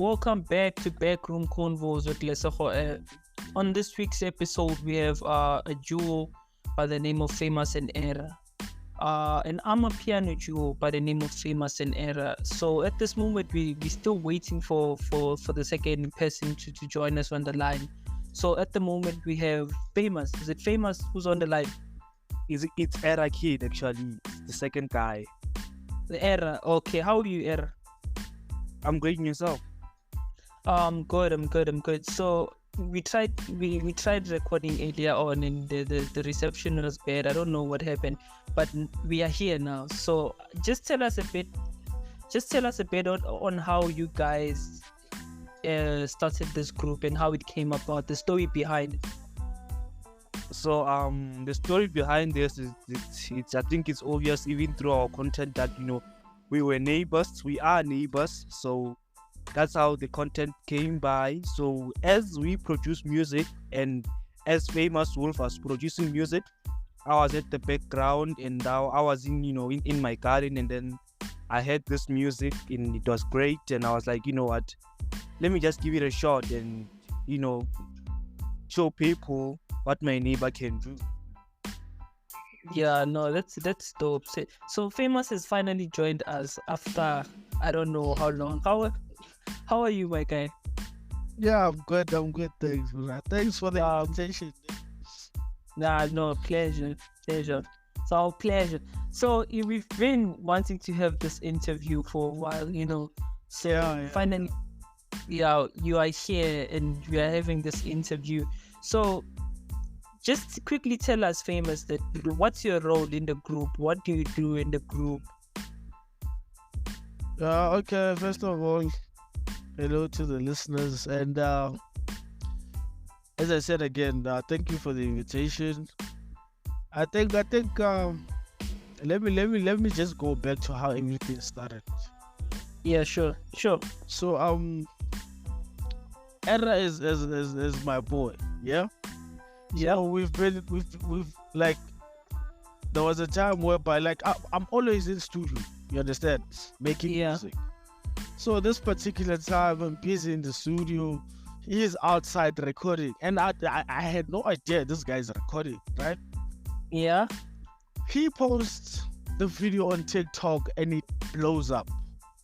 welcome back to Backroom Convos with Lesego M. On this week's episode, we have a duo by the name of FamousNoError, an Amapiano duo by the name of FamousNoError. So at this moment, we're still waiting for the second person to join us on the line. So at the moment, we have Famous. Is it Famous who's on the line? It's Error Kid, actually, the second guy. The Error. Okay, how are you, Error? I'm great, and yourself? I'm good. So we tried recording earlier on and the reception was bad. I don't know what happened, but we are here now. So just tell us a bit on how you guys started this group and how it came about, the story behind it. So the story behind this is it's I think it's obvious even through our content that we are neighbors, so that's how the content came by. So as we produce music and as Famous Wolf was producing music, I was at the background and I was in my garden, and then I heard this music and it was great, and I was like, you know what, let me just give it a shot and show people what my neighbor can do. Yeah, no, that's dope. So Famous has finally joined us after I don't know how long. How are you, my guy? Yeah, I'm good. Thanks, bro. Thanks for the invitation. Nah, no, pleasure. So pleasure. So we've been wanting to have this interview for a while, So Yeah. finally, yeah, you are here and we are having this interview. So just quickly tell us, Famous, that what's your role in the group? What do you do in the group? Okay. First of all, hello to the listeners, and as I said again, thank you for the invitation. I think let me just go back to how everything started. Yeah, sure. So Error is my boy. Yeah. Yeah. So we've like, there was a time whereby I'm always in studio. You understand? Making music. So this particular time I'm busy in the studio. He is outside recording, and I had no idea this guy's recording, right? Yeah. He posts the video on TikTok and it blows up.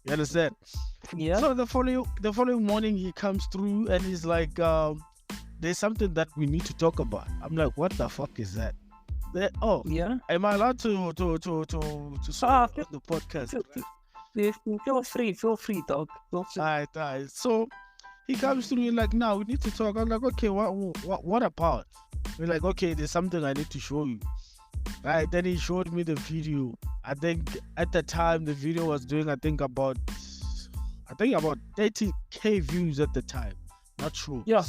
You understand? Yeah. So the following morning he comes through and he's like, there's something that we need to talk about. I'm like, what the fuck is that? Yeah. Am I allowed to say on the podcast? Feel free, dog. Alright. So he comes through and like, now we need to talk. I'm like, okay, what about? We're like, okay, there's something I need to show you. Right. Then he showed me the video. I think at the time the video was doing about 30k views at the time. Not sure. Yeah.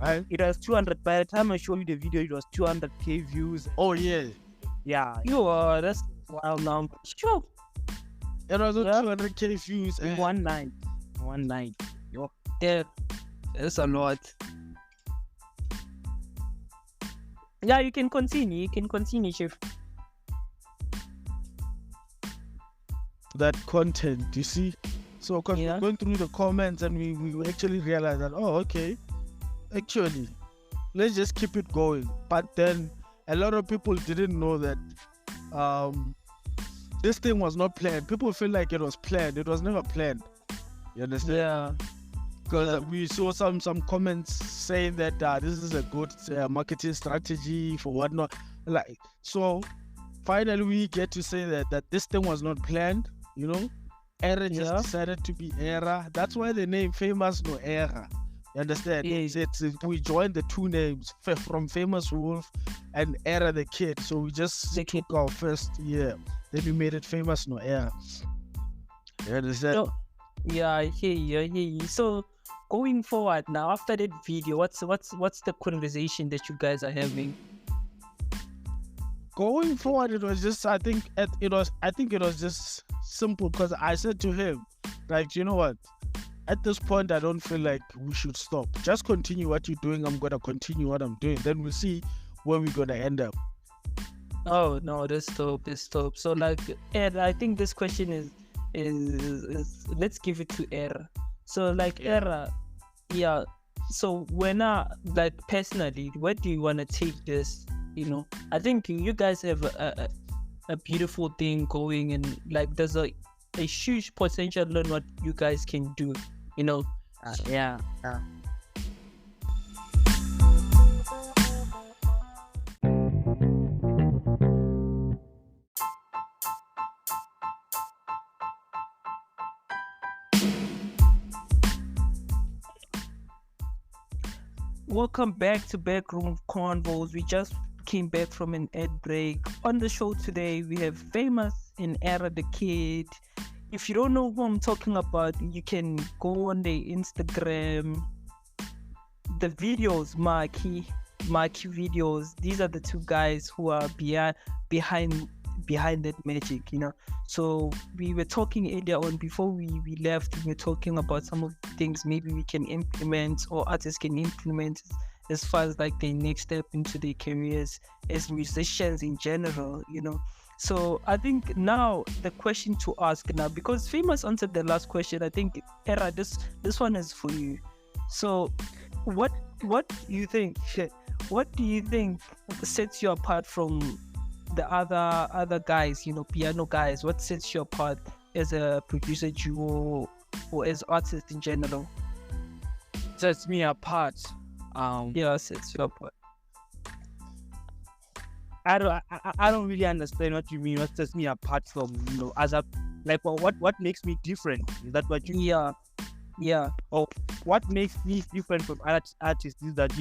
Right? It was 200. By the time I showed you the video, it was 200k views. Oh yeah. That's wild now. Sure. It was 200k views in one night. Yo. Yeah, that's a lot. Yeah, you can continue, Chief. That content, you see. So we're going through the comments and we actually realized that, okay, actually, let's just keep it going. But then a lot of people didn't know that this thing was not planned. People feel like it was planned. It was never planned. You understand? Yeah. Because we saw some comments saying that this is a good marketing strategy for whatnot. Like, so finally we get to say that this thing was not planned. Error just decided to be Error. That's why the name FamousNoError. You understand? Yeah. We joined the two names from Famous Wolf and Error the Kid. So we just took our first year. Then we made it FamousNoError. You understand? So, yeah, I hear you. So going forward now, after that video, what's the conversation that you guys are having? Going forward, it was just I think it was just simple, because I said to him, like, you know what? At this point, I don't feel like we should stop. Just continue what you're doing. I'm gonna continue what I'm doing. Then we'll see where we're gonna end up. Oh no, that's dope. So Ed, I think this question is let's give it to Error. So like Yeah. Era, yeah. So when like personally, where do you want to take this? I think you guys have a beautiful thing going, and like there's a huge potential in what you guys can do. Yeah. Welcome back to Backroom Convos. We just came back from an ad break. On the show today, we have Famous and Era the Kid. If you don't know who I'm talking about, you can go on the Instagram. The videos, Makhi videos. These are the two guys who are behind that magic. So we were talking earlier on before we left. We were talking about some of the things maybe we can implement or artists can implement as far as like their next step into their careers as musicians in general. So I think now the question to ask now, because Famous answered the last question, I think Era, this one is for you. So what do you think? What do you think sets you apart from the other guys, piano guys? What sets you apart as a producer duo or as artists in general? Sets me apart. Sets you apart. I don't really understand what you mean. What sets me apart from other, like what makes me different? Is that what you? Yeah. Or what makes me different from other artists is that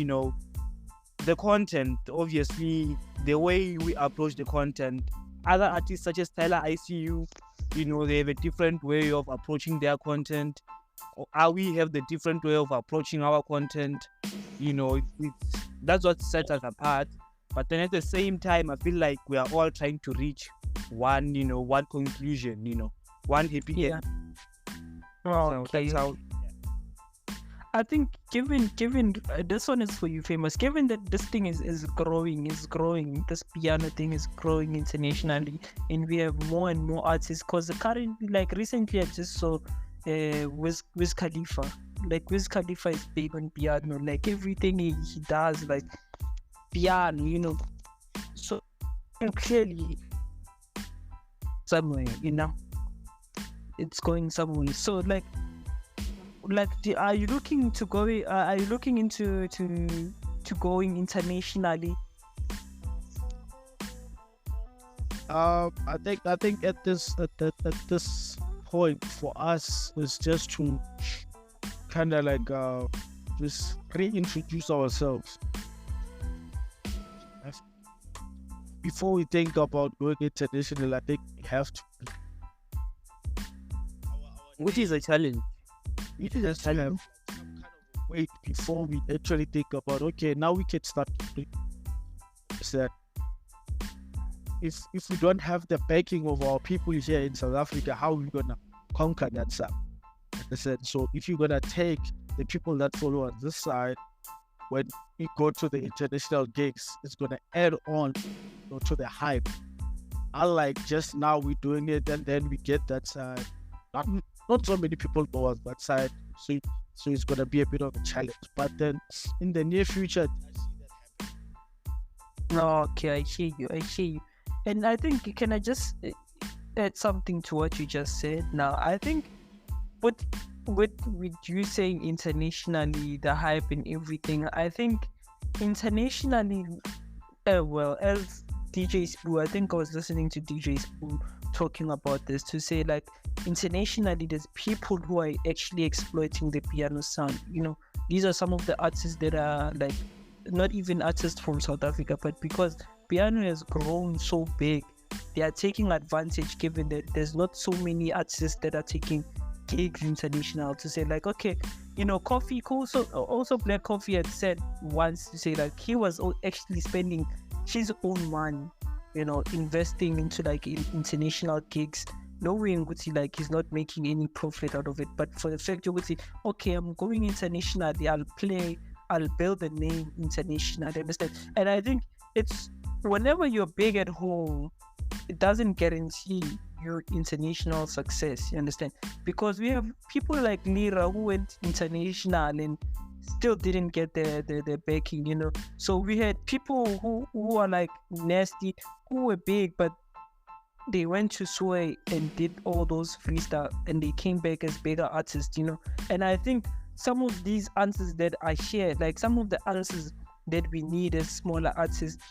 the content, obviously, the way we approach the content. Other artists such as Tyler ICU, they have a different way of approaching their content. Or we have the different way of approaching our content. That's what sets us apart. But then at the same time, I feel like we are all trying to reach one conclusion, one happy end. Oh, So okay. that's how. I think given this one is for you, Famous. Given that this thing is growing, this piano thing is growing internationally, and we have more and more artists. Cause currently, like recently, I just saw Wiz Khalifa. Like Wiz Khalifa is big on piano. Like everything he does, like piano. So clearly somewhere, it's going somewhere. So like are you looking to go? Are you looking into to going internationally? I think at this point for us is just to kind of like just reintroduce ourselves before we think about going international. I think we have to, Which is a challenge. we just have some kind of wait before we actually think about, okay, now we can start doing that. If we don't have the backing of our people here in South Africa, how are we gonna conquer that side? Like I said, so if you're gonna take the people that follow on this side, when we go to the international gigs, it's gonna add on to the hype. Unlike just now we're doing it and then we get that side. Not so many people go on that side, so it's gonna be a bit of a challenge. But then in the near future, I see that happen. Okay, I hear you. And I think, can I just add something to what you just said? Now, I think with you saying internationally, the hype and everything, I think internationally, well, as DJ Spoo, I think I was listening to DJ Spoo talking about this, to say like internationally there's people who are actually exploiting the piano sound. These are some of the artists that are like not even artists from South Africa, but because piano has grown so big, they are taking advantage, given that there's not so many artists that are taking gigs international, to say like, okay, Coffee also Black Coffee had said once, to say like he was actually spending his own money, investing into like international gigs, knowing like he's not making any profit out of it, but for the fact you would say, okay, I'm going internationally, I'll build a name internationally, understand? And I think it's, whenever you're big at home, it doesn't guarantee your international success, you understand? Because we have people like Lira who went international and still didn't get the backing, you know. So we had people who are like nasty, who were big, but they went to Sway and did all those freestyle and they came back as bigger artists, you know. And I think some of these answers that I shared, like some of the answers that we need as smaller artists,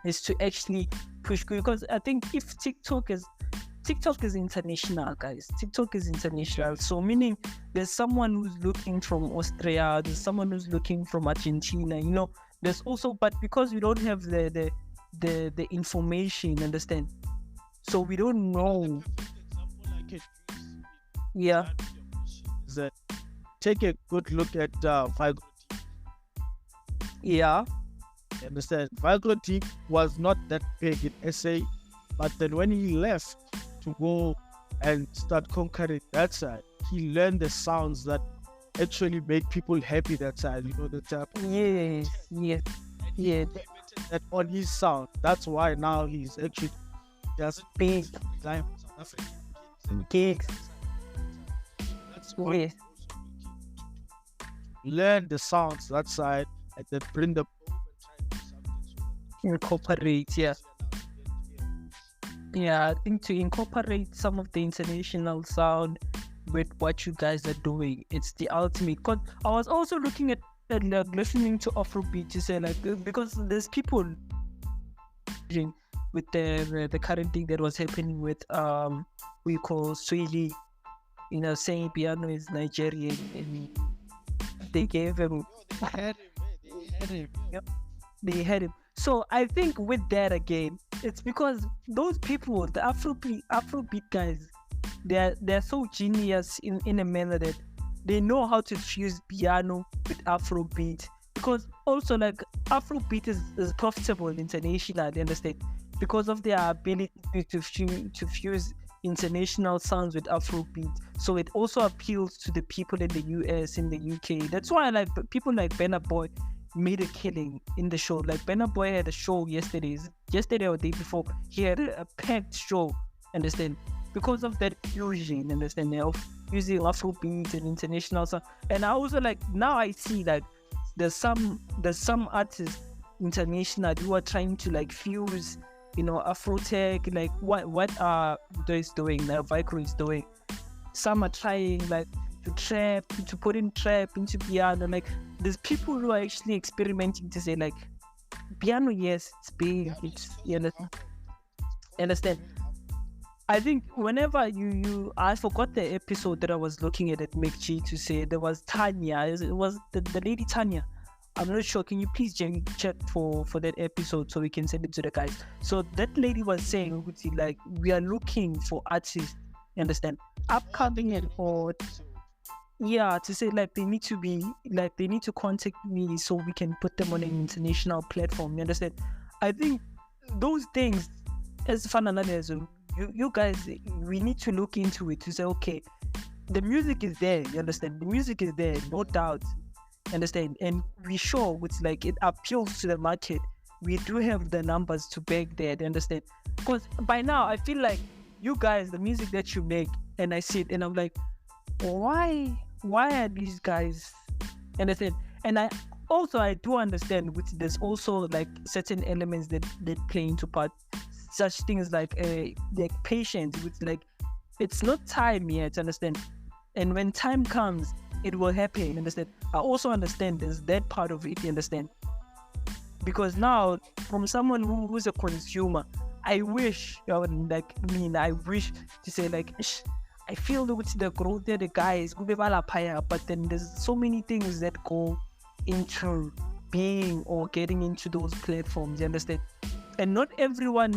is to actually push, because I think if TikTok is international, guys. TikTok is international. So meaning there's someone who's looking from Austria, there's someone who's looking from Argentina, you know. There's also, but because we don't have the information, understand? So we don't know. Yeah. That take a good look at Vigro. Yeah. Understand? Vigro was not that big in SA, but then when he left to go and start conquering that side, he learned the sounds that actually make people happy that side, you know, the type. Yes. That on his sound. That's why now he's actually just Big climb South Africa. gigs. That's what Yes. learn the sounds that side and then bring them home and try to do something. So Incorporate, yeah. Yeah, I think to incorporate some of the international sound with what you guys are doing, it's the ultimate. Cause I was also looking at like listening to Afrobeat to say like, because there's people with the current thing that was happening with we call Swahili, you know, saying piano is Nigerian, and they gave him they had him. So I think with that again, it's because those people, the Afrobeat guys, they're so genius in a manner that they know how to fuse piano with Afrobeat. Because also like Afrobeat is profitable internationally, understand? Because of their ability to fuse international sounds with Afrobeat. So it also appeals to the people in the US, in the UK. That's why like people like Burna Boy made a killing in the show. Like Burna Boy had a show yesterday or the day before. He had a packed show, understand? Because of that fusion, understand? Of using Afrobeat and international sound. And I also like, now I see like there's some artists international who are trying to like fuse, you know, Afrotech, like what are those doing now, Vicro is doing. Some are trying like to put in trap into piano. Like there's people who are actually experimenting to say like piano, yes, it's big, it's, you understand? I think whenever you I forgot the episode that I was looking at Makhi to say there was Tanya. It was the lady Tanya. I'm not sure. Can you please check for that episode so we can send it to the guys? So that lady was saying, like, we are looking for artists, you understand, upcoming and or yeah, to say like they need to contact me so we can put them on an international platform. You understand? I think those things, as fun as you guys, we need to look into it to say, okay, the music is there. You understand? The music is there, no doubt. Understand? And we show it's like it appeals to the market. We do have the numbers to back that. Understand? Because by now I feel like you guys, the music that you make, and I see it and I'm like, why are these guys, understand? And I do understand which there's also like certain elements that play into part, such things like patience, which like it's not time yet, understand? And when time comes, it will happen, understand? I also understand there's that part of it, you understand? Because now, from someone who's a consumer, I wish, I wish to say like, I feel with the growth of the guys, but then there's so many things that go into being or getting into those platforms, you understand? And not everyone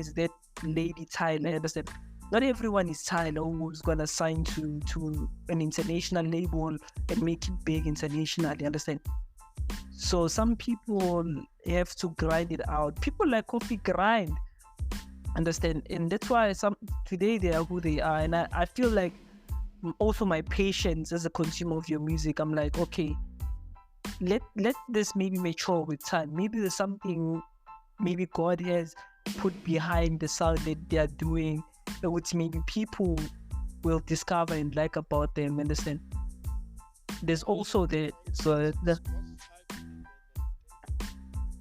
is that lady Tyler, understand? Not everyone is Tyler who's gonna sign to an international label and make it big internationally, understand? So some people have to grind it out. People like Coffee grind, understand? And that's why today they are who they are. And I feel like also my patience as a consumer of your music, I'm like, okay, let this maybe mature with time. Maybe there's something maybe God has put behind the sound that they are doing which maybe people will discover and like about them, understand? There's also the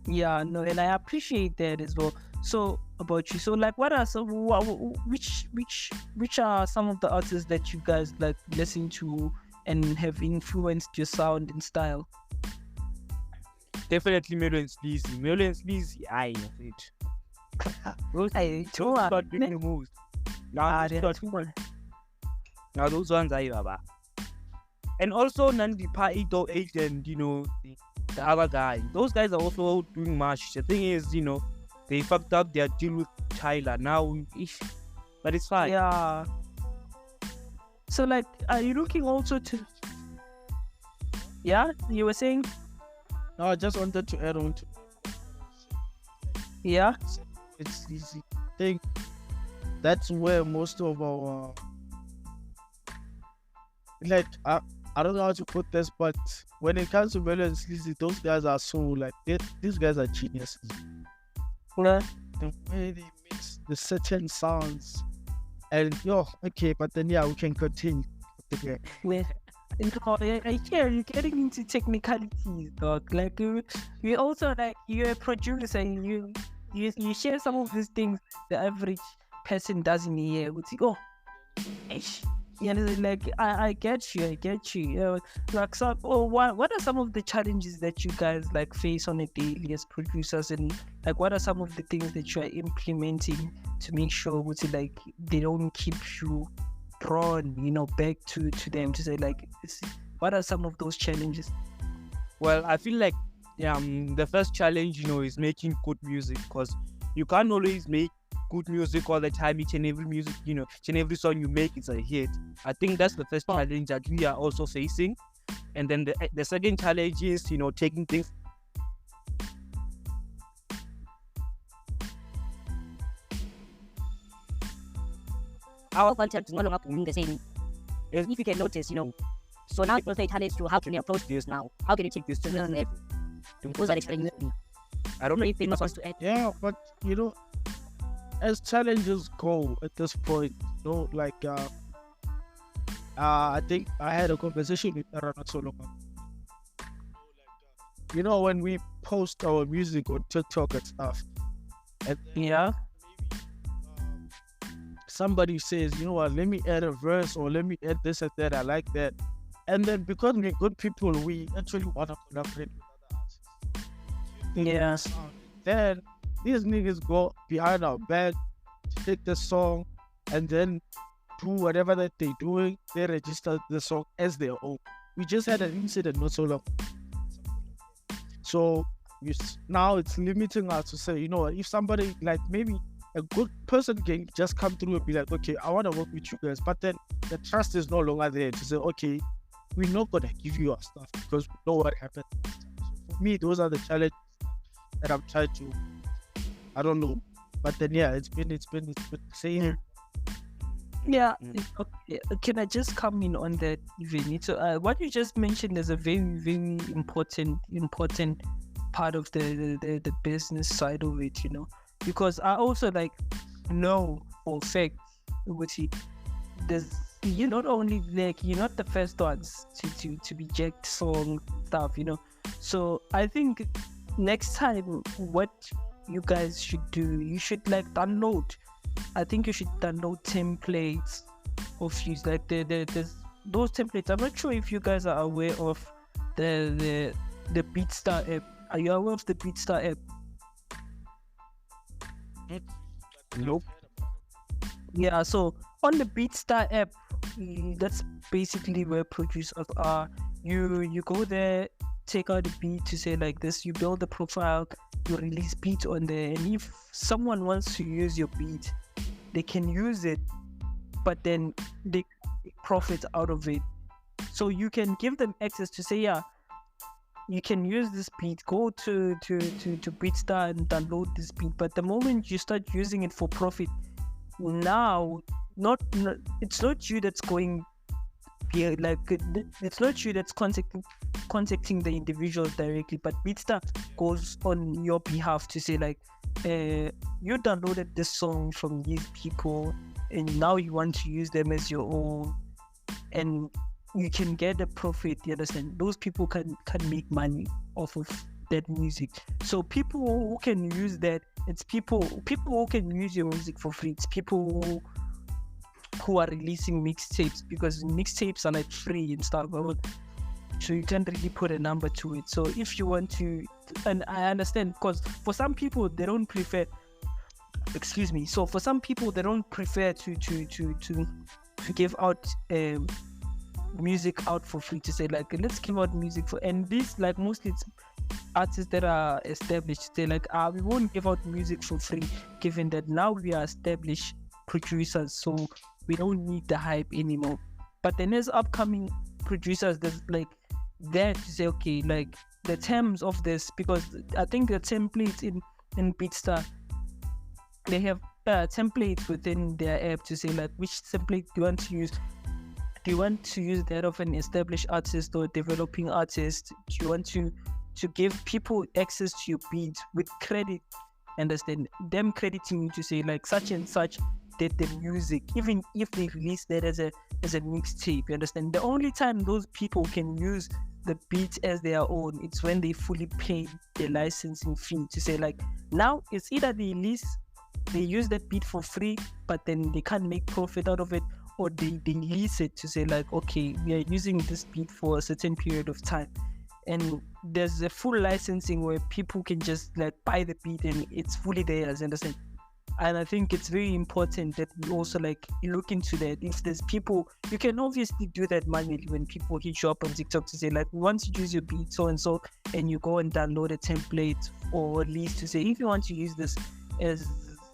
yeah, no, and I appreciate that as well. So about you, so like, what are some which are some of the artists that you guys like listen to and have influenced your sound and style? Definitely Mellow and Sleazy. Mellow and Sleazy, I love it. Those start doing the most. Now those ones are baba. And also Nandi Pa 808 and the other guy. Those guys are also doing much. The thing is, they fucked up their deal with Tyler now, but it's fine. Yeah. So like, are you looking also to? Yeah, you were saying. No, I just wanted to add on to. Yeah. It's easy. I think that's where most of our I don't know how to put this, but when it comes to Mellow and Sleazy, those guys are so like these guys are geniuses. Yeah. The way they mix the certain sounds, and okay, but then we can continue. Well, I hear you're getting into technicalities, dog. Like you also like you're a producer and you share some of these things the average person doesn't hear. Would you go? Yeah, like I get you. Like, so, what are some of the challenges that you guys like face on a daily as producers, and like what are some of the things that you are implementing to make sure like they don't keep you drawn, back to them to say like, what are some of those challenges? Well, I feel like the first challenge, is making good music, because you can't always make good music all the time. Each and every song you make is a hit. I think that's the first challenge that we are also facing. And then the second challenge is taking things. Our concept is no longer the same. If you can notice, so now it's a challenge to how can you approach this now? How can you take this to the level? Those are explaining me. I don't know if Famous wants to add. Yeah, but as challenges go at this point, I think I had a conversation with Era not so long ago. When we post our music on TikTok and stuff, and Yeah. somebody says, let me add a verse or let me add this and that, I like that. And then because we're good people, we actually want to collaborate with other artists. Yes. Then these niggas go behind our back, take the song, and then do whatever that they're doing. They register the song as their own. We just had an incident not so long. So now it's limiting us to say, if somebody like maybe a good person can just come through and be like, okay, I want to work with you guys, but then the trust is no longer there to say, okay, we're not gonna give you our stuff because we know what happened. So for me, those are the challenges that I'm trying to. I don't know, but then it's been saying. Yeah. Okay. Can I just come in on that, even? So, what you just mentioned is a very, very important part of the business side of it, because I also know for a fact, there's you're not only you're not the first ones to reject song stuff, So I think next time what you guys should do, you should download. I think you should download templates of use those templates. I'm not sure if you guys are aware of the BeatStar app. Are you aware of the BeatStar app? Nope. Yeah, so on the BeatStar app, that's basically where producers are. You go there, take out a beat to say like this, you build a profile, you release beat on there, and if someone wants to use your beat, they can use it, but then they profit out of it. So you can give them access to say, yeah, you can use this beat, go to BeatStar and download this beat. But the moment you start using it for profit, now it's not you that's going it's not you that's contacting the individuals directly, but BeatStar goes on your behalf to say you downloaded this song from these people, and now you want to use them as your own, and you can get a profit. You understand? Those people can make money off of that music. So people who can use that, it's people who can use your music for free. It's people who are releasing mixtapes, because mixtapes are like free and stuff. So you can't really put a number to it. So if you want to, and I understand, because for some people they don't prefer. Excuse me. So for some people they don't prefer to give out music out for free, to say like, let's give out music for, and this like mostly it's artists that are established. They like, we won't give out music for free, given that now we are established producers, so we don't need the hype anymore. But then there's upcoming producers that's like there to say, okay, like the terms of this, because I think the templates in Beatstar, they have templates within their app to say like, which template do you want to use? Do you want to use that of an established artist or developing artist? Do you want to give people access to your beat with credit? Understand? Them crediting you to say like, such and such did the music, even if they release that as a mixtape. You understand? The only time those people can use the beat as their own, it's when they fully pay the licensing fee, to say like, now it's either they use that beat for free, but then they can't make profit out of it, or they lease it to say like, okay, we are using this beat for a certain period of time. And there's a full licensing where people can just like buy the beat and it's fully theirs, understand? And I think it's very important that we also like look into that. If there's people, you can obviously do that manually when people hit you up on TikTok to say like, we want to use your beat so and so, and you go and download a template, or at least to say, if you want to use this as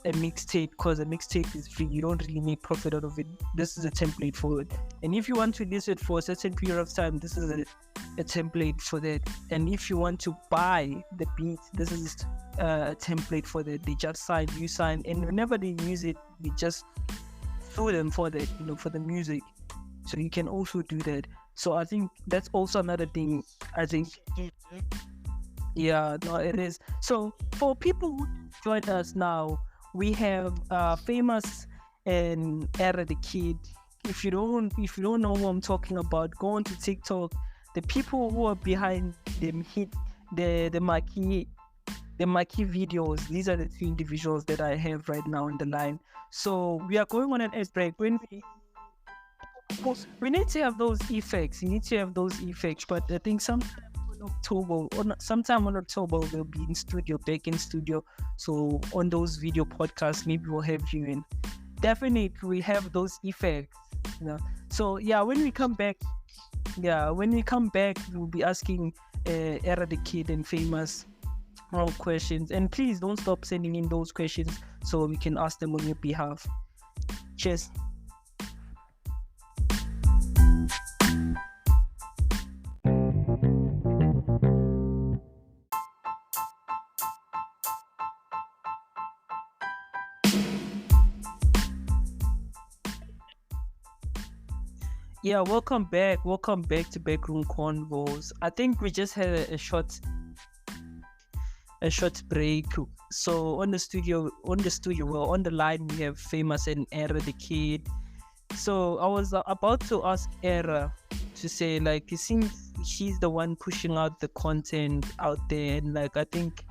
a mixtape, because a mixtape is free, you don't really make profit out of it, this is a template for it. And if you want to list it for a certain period of time, this is a template for that. And if you want to buy the beat, this is a template for that. They just sign, you sign, and whenever they use it, we just sue them for that, for the music. So you can also do that. So I think that's also another thing. I think, yeah, no, it is. So for people who join us now, we have Famous and Error the Kid. If you don't know who I'm talking about, go on to TikTok. The people who are behind them hit the Makhi videos. These are the three individuals that I have right now on the line. So we are going on an ad break. When we need to have those effects. You need to have those effects. But I think sometime in October we'll be back in studio. So on those video podcasts, maybe we'll have you in. Definitely we have those effects. So yeah, when we come back, we'll be asking Error the Kid and Famous more questions. And please don't stop sending in those questions so we can ask them on your behalf. Cheers. Yeah, welcome back to Backroom Convos. I think we just had a short break. So on the line we have Famous and Error the Kid. So I was about to ask Error to say like, it seems she's the one pushing out the content out there, and like I think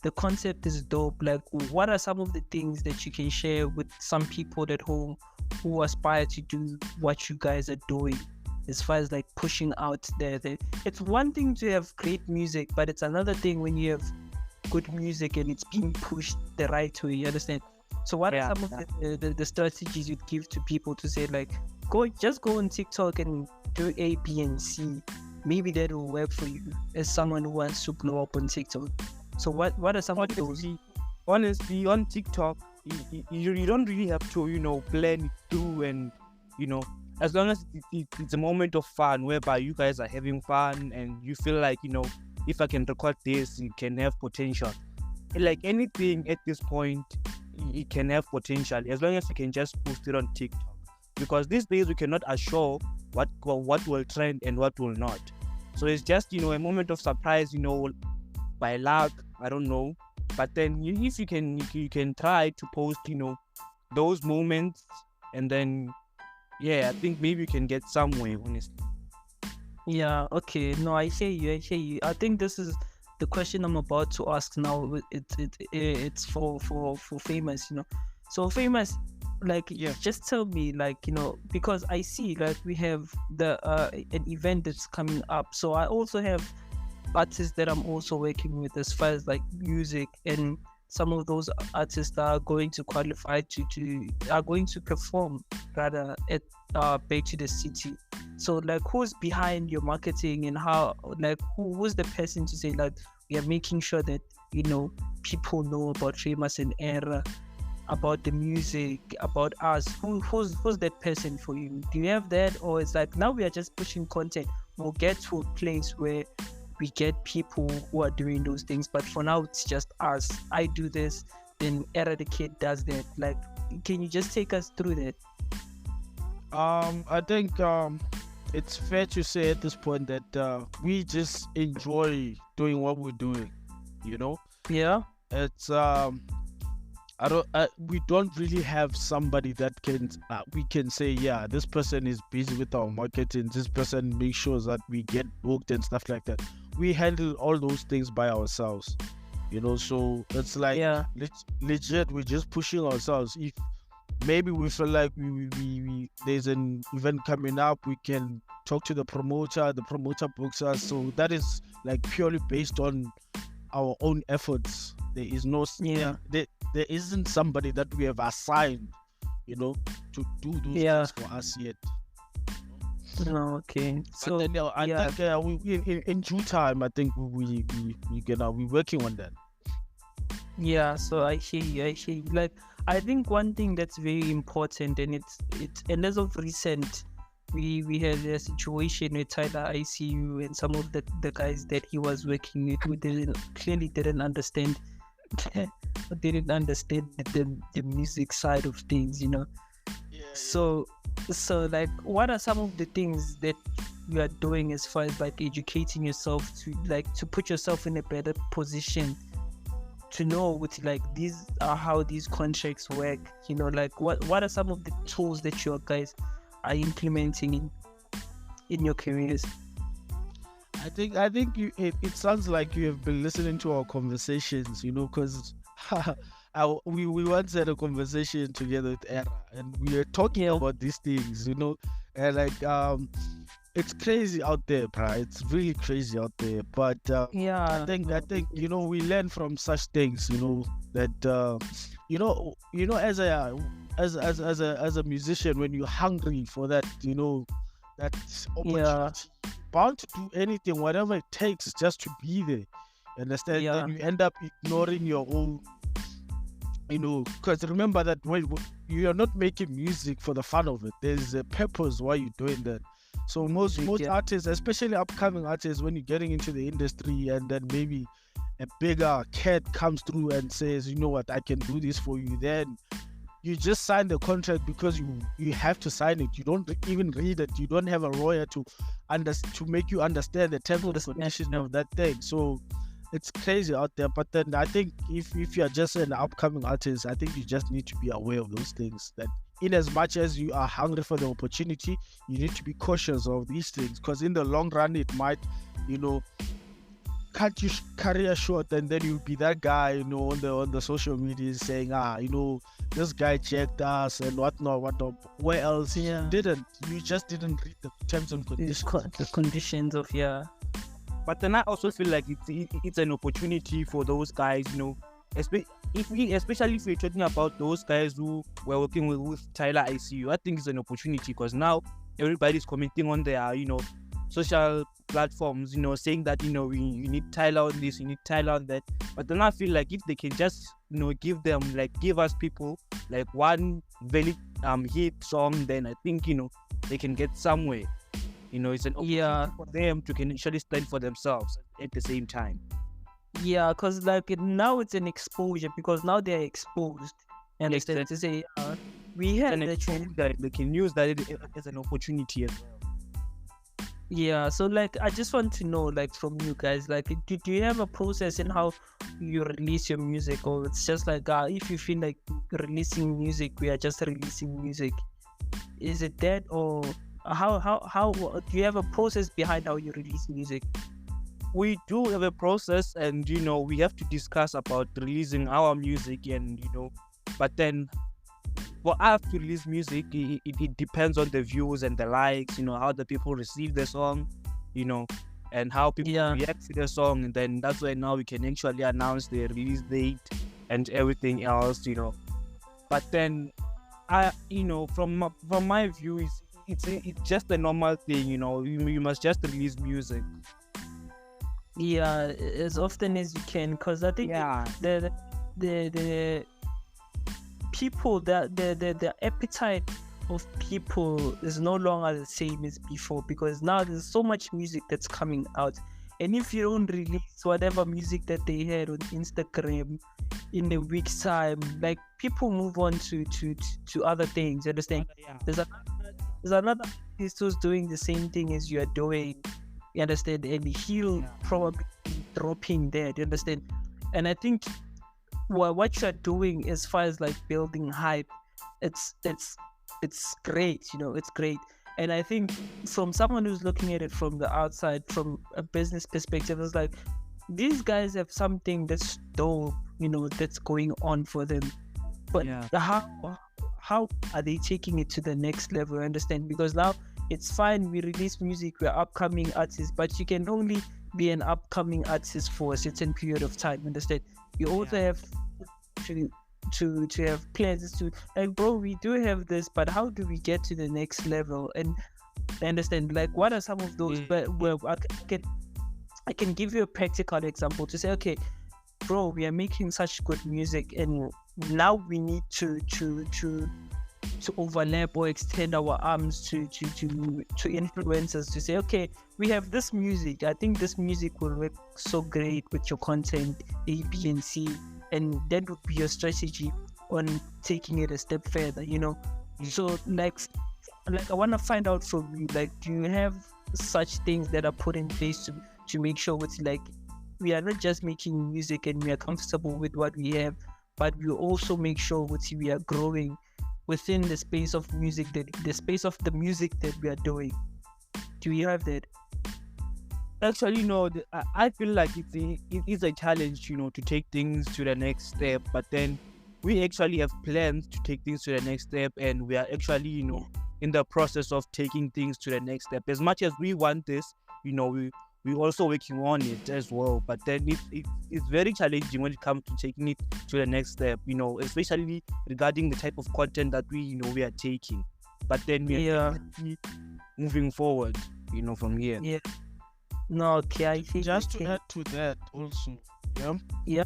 the concept is dope. Like, what are some of the things that you can share with some people at home who aspire to do what you guys are doing, as far as like pushing out there? It's one thing to have great music, but it's another thing when you have good music and it's being pushed the right way, you understand? So what are some of the strategies you'd give to people to say like, go on TikTok and do A, B, and C? Maybe that will work for you as someone who wants to blow up on TikTok. So what are some of those? Honestly, on TikTok, you don't really have to, plan it through, and, as long as it's a moment of fun whereby you guys are having fun and you feel like, if I can record this, it can have potential. Like anything at this point, it can have potential as long as you can just post it on TikTok. Because these days we cannot assure what will trend and what will not. So it's just, a moment of surprise, by luck, I don't know. But then if you can try to post, those moments and then I think maybe you can get somewhere, honestly. Yeah, okay. No, I hear you. I hear you. I think this is the question I'm about to ask now. It's for famous, So famous, like, Yeah. just tell me, like, because I see, like, we have the an event that's coming up. So I also have artists that I'm also working with as far as like music, and some of those artists are going to qualify to are going to perform rather at Back to the City. So like, who's behind your marketing, and how, like, who's the person to say, like, we are making sure that people know about FamousNoError, about the music, about us? Who's that person for you? Do you have that, or it's like now we are just pushing content? We'll get to a place where we get people who are doing those things, but for now it's just us. I do this, then Error the Kid does that. Like, can you just take us through that? I think it's fair to say at this point that we just enjoy doing what we're doing. Yeah. It's we don't really have somebody that we can say, yeah, this person is busy with our marketing, this person makes sure that we get booked and stuff like that. We handle all those things by ourselves, so it's like, Yeah. legit, we're just pushing ourselves. If maybe we feel like we there's an event coming up, we can talk to the promoter books us. So that is like purely based on our own efforts. There is no there isn't somebody that we have assigned to do those things for us yet. No, okay. So But then, I think in due time, I think we're working on that. yeah, so I hear you. Like, I think one thing that's very important, and it's and as of recent, we had a situation with Tyler ICU and some of the guys that he was working with, who didn't understand the music side of things. So like, what are some of the things that you are doing as far as like educating yourself to put yourself in a better position to know with like these are how these contracts work? Like, what are some of the tools that your guys are implementing in your careers? I think it sounds like you have been listening to our conversations, because we once had a conversation together with Era, and we were talking about these things, and like it's crazy out there, bro. It's really crazy out there. But I think we learn from such things, that as a musician, when you're hungry for that, that opportunity, bound to do anything, whatever it takes, just to be there. You understand? Yeah. Then you end up ignoring your own, because remember that when you are not making music for the fun of it, there's a purpose why you're doing that. So most artists, especially upcoming artists, when you're getting into the industry, and then maybe a bigger cat comes through and says, you know what, I can do this for you, then you just sign the contract because you have to sign it. You don't even read it. You don't have a lawyer to make you understand the terms and conditions of that thing. So it's crazy out there. But then I think if you're just an upcoming artist, I think you just need to be aware of those things. That in as much as you are hungry for the opportunity, you need to be cautious of these things, because in the long run, it might, cut your career short, and then you'll be that guy, on the social media saying, this guy checked us and whatnot. Where else? Yeah. You just didn't read the terms and conditions. The conditions of But then I also feel like it's an opportunity for those guys, especially if we're talking about those guys who were working with Tyler ICU. I think it's an opportunity, because now everybody's commenting on their, social platforms, saying that, you need Tyler on this, you need Tyler on that. But then I feel like if they can just, give us people like one very hit song, then I think, they can get somewhere. It's an opportunity for them to can actually stand for themselves at the same time. Yeah, because like now it's an exposure, because now they're exposed. And Exactly. to say, we had And that. they can use that as an opportunity as well. Yeah, so like I just want to know, like, from you guys, like, do you have a process in how you release your music, or it's just like if you feel like releasing music, we are just releasing music, Is it that, or how do you have a process behind how you release music? We do have a process, and we have to discuss about releasing our music, and but then for us to release music, it depends on the views and the likes, how the people receive the song, and how people Yeah. react to the song, and then that's why now we can actually announce the release date and everything else, But then from my view, it's just a normal thing, you must just release music. Yeah, as often as you can, because I think the people, the appetite of people is no longer the same as before, because now there's so much music that's coming out, and if you don't release whatever music that they had on Instagram in a week's time, like, people move on to other things, you understand? There's another artist who's doing the same thing as you are doing, you understand, and he'll probably be dropping there, you understand? And I think what you're doing as far as like building hype, it's great, it's great. And I think from someone who's looking at it from the outside, from a business perspective, it's like, these guys have something that's dope, that's going on for them, but how are they taking it to the next level? I understand, because now it's fine, we release music, we're upcoming artists, but you can only be an upcoming artist for a certain period of time, understand? You also have to have plans to, like, bro, we do have this, but how do we get to the next level? And I understand, like, what are some of those? But well, I can give you a practical example to say, okay, bro, we are making such good music, and now we need to overlap or extend our arms to influencers, to say, okay, we have this music, I think this music will work so great with your content A, B, and C, and that would be your strategy on taking it a step further, So like I want to find out from you, like, do you have such things that are put in place to make sure it's like, we are not just making music and we are comfortable with what we have, but we also make sure we are growing within the space of music, the space of the music that we are doing? Do you have that? Actually, no, I feel like it is a challenge, to take things to the next step, but then we actually have plans to take things to the next step, and we are actually, in the process of taking things to the next step. As much as we want this, we're also working on it as well, but then it's very challenging when it comes to taking it to the next step, especially regarding the type of content that we are taking, but then we are moving forward, from here. Yeah. No, okay, I think Just to add to that also, Yeah.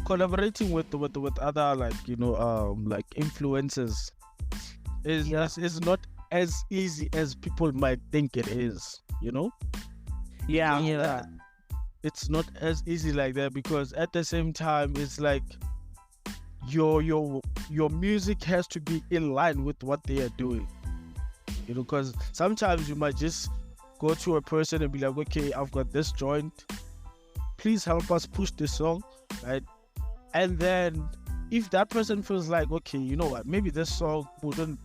Collaborating with other, like, like influencers is not as easy as people might think it is, Yeah. It's not as easy like that, because at the same time, it's like your music has to be in line with what they are doing, because sometimes you might just go to a person and be like, okay, I've got this joint, please help us push this song, right? And then if that person feels like, okay, you know what, maybe this song wouldn't,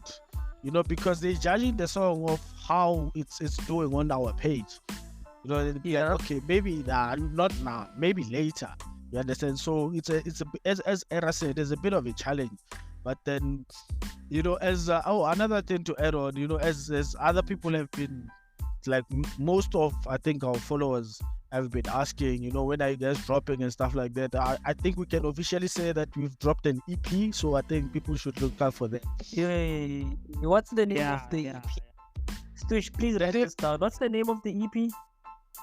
because they're judging the song of how it's doing on our page, they'd be like, okay, maybe not now, maybe later, you understand? So it's as Era said, there's a bit of a challenge, but then as another thing to add on, as other people have been, like, most of, I think, our followers have been asking, when are you guys dropping and stuff like that. I think we can officially say that we've dropped an EP, so I think people should look out for that. Yeah. What's the name of the EP? Stush, please write this down. What's the name of the EP?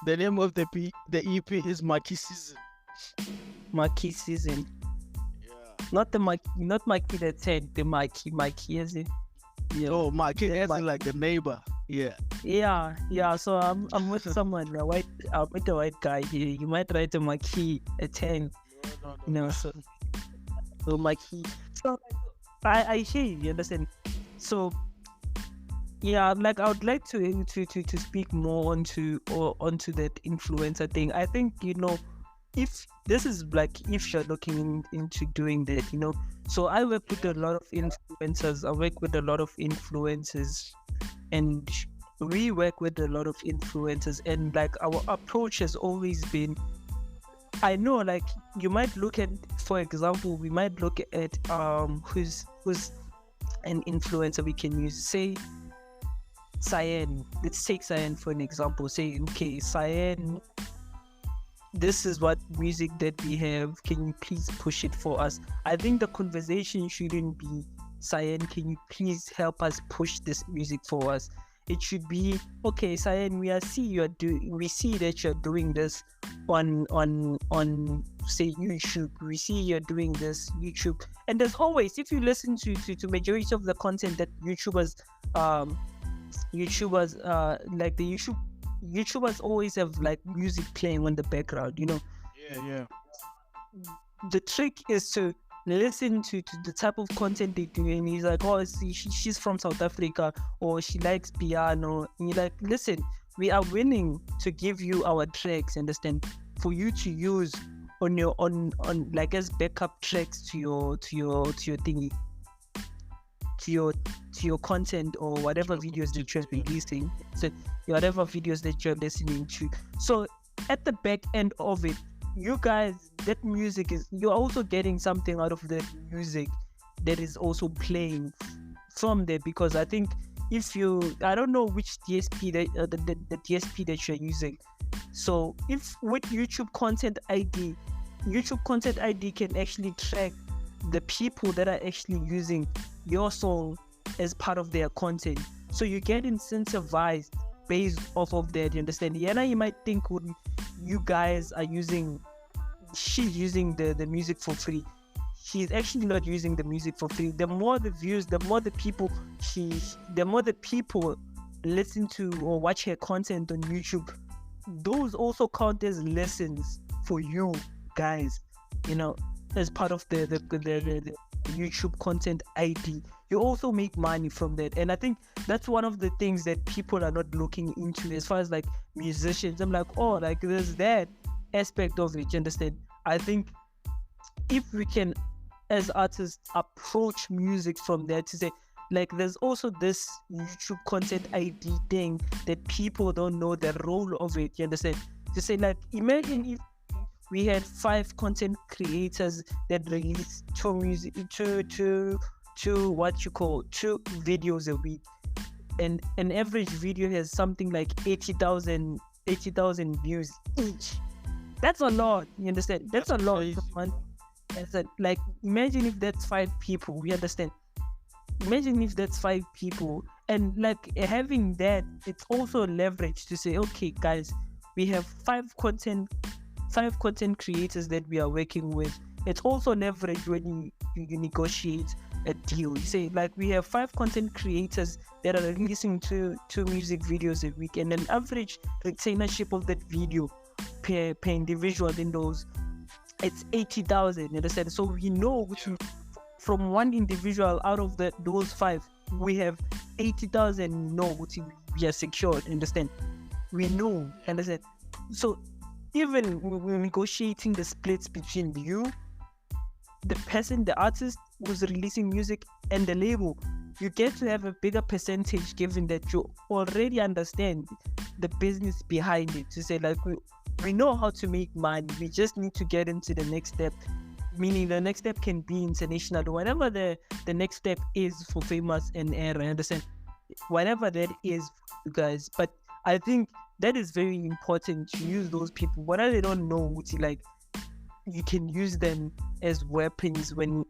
The name of the EP is Makhi Szn. Makhi Szn. Yeah. Not Makhi the 10, the Makhi as in. Yeah. Oh, Makhi as in like the neighbor. Yeah. Yeah. So I'm with someone, I'm with a white guy here. You might write a Makhi a 10. No. So Makhi. So I hear you understand. So yeah, like, I would like to speak more onto that influencer thing. I think if this is like if you're looking into doing that, so I work with a lot of influencers. I work with a lot of influencers, and we work with a lot of influencers, and like our approach has always been, I know, like you might look at, for example, we might look at who's an influencer we can use. Say Cyan. Let's take Cyan for an example. Say, okay, Cyan, this is what music that we have. Can you please push it for us? I think the conversation shouldn't be, Cyan, can you please help us push this music for us? It should be, okay, Cyan, we see that you're doing this on say YouTube. We see you're doing this YouTube, and there's always, if you listen to majority of the content that YouTubers like the YouTubers always have like music playing on the background. Yeah. The trick is to listen to the type of content they do, and he's like, oh, she's from South Africa, or she likes piano, and you're like, listen, we are willing to give you our tracks, understand, for you to use on your on like as backup tracks to your thingy, to your content, or whatever videos that you're releasing, so whatever videos that you're listening to. So at the back end of it, you guys, that music is, you're also getting something out of the music that is also playing from there, because I think I don't know which DSP that the DSP that you're using. So if with YouTube Content ID can actually track the people that are actually using your song as part of their content, so you get incentivized based off of that. You understand? Yeah, you might think you guys are she's using the music for free. She's actually not using the music for free. The more the views, the more the people listen to or watch her content on YouTube, those also count as lessons for you guys, as part of the YouTube Content ID. You also make money from that, and I think that's one of the things that people are not looking into as far as like musicians. I'm like, oh, like there's that aspect of it, you understand? I think if we can, as artists, approach music from there to say, like, there's also this YouTube Content ID thing that people don't know the role of it, you understand? To say, like, imagine if we had 5 content creators that release 2 videos a week, and an average video has something like 80,000 views each. That's a lot, you understand? That's a lot of money. Like, imagine if that's 5 people, we understand? Imagine if that's 5 people, and like having that, it's also leverage to say, okay, guys, we have 5 content creators that we are working with. It's also leverage when you negotiate a deal. You say, like, we have 5 content creators that are releasing 2 music videos a week, and an average retainership of that video per individual in those, it's 80,000, you understand? So we know from one individual out of those 5, we have 80,000. We are secured, understand? We know, understand? So even we're negotiating the splits between you, the person, the artist who's releasing music, and the label, you get to have a bigger percentage, given that you already understand the business behind it. To say, like, we know how to make money, we just need to get into the next step, meaning the next step can be international, whatever the next step is for FamousNoError, understand? Whatever that is, you guys. But I think that is very important to use those people, whether they don't know, like, you can use them as weapons when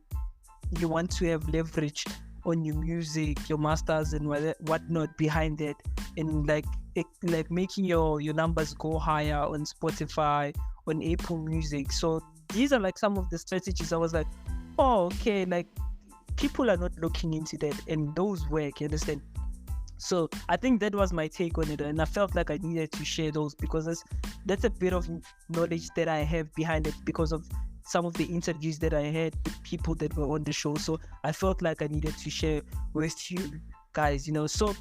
you want to have leverage on your music, your masters, and whatnot behind that, and like making your numbers go higher on Spotify, on Apple Music. So these are like some of the strategies. I was like, oh, okay, like people are not looking into that, and those work, you understand? So I think that was my take on it, and I felt like I needed to share those, because that's a bit of knowledge that I have behind it because of some of the interviews that I had with people that were on the show. So I felt like I needed to share with you guys, So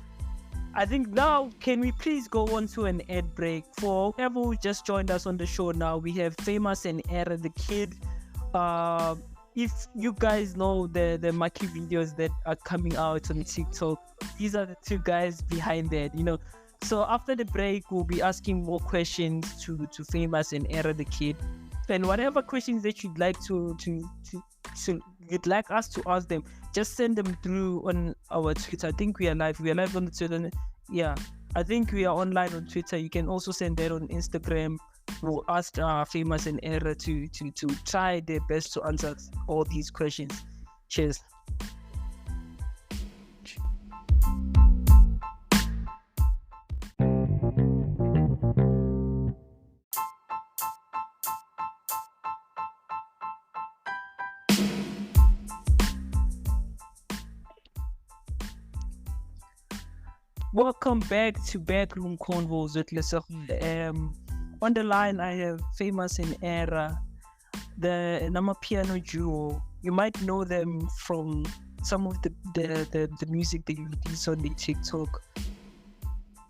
I think now, can we please go on to an ad break? For whoever who just joined us on the show now, we have Famous and Error, the kid. If you guys know the Makhi videos that are coming out on TikTok, these are the two guys behind that, you know. So after the break, we'll be asking more questions to Famous and Error, the kid. And whatever questions that you'd like you'd like us to ask them, just send them through on our Twitter. I think we are live. We are live on the Twitter. Yeah, I think we are online on Twitter. You can also send that on Instagram. We'll ask Famous and Error to try their best to answer all these questions. Cheers. Welcome back to Backroom Convos with Lesego M. On the line, I have Famous and Error, the Amapiano duo. You might know them from some of the music they release on the TikTok.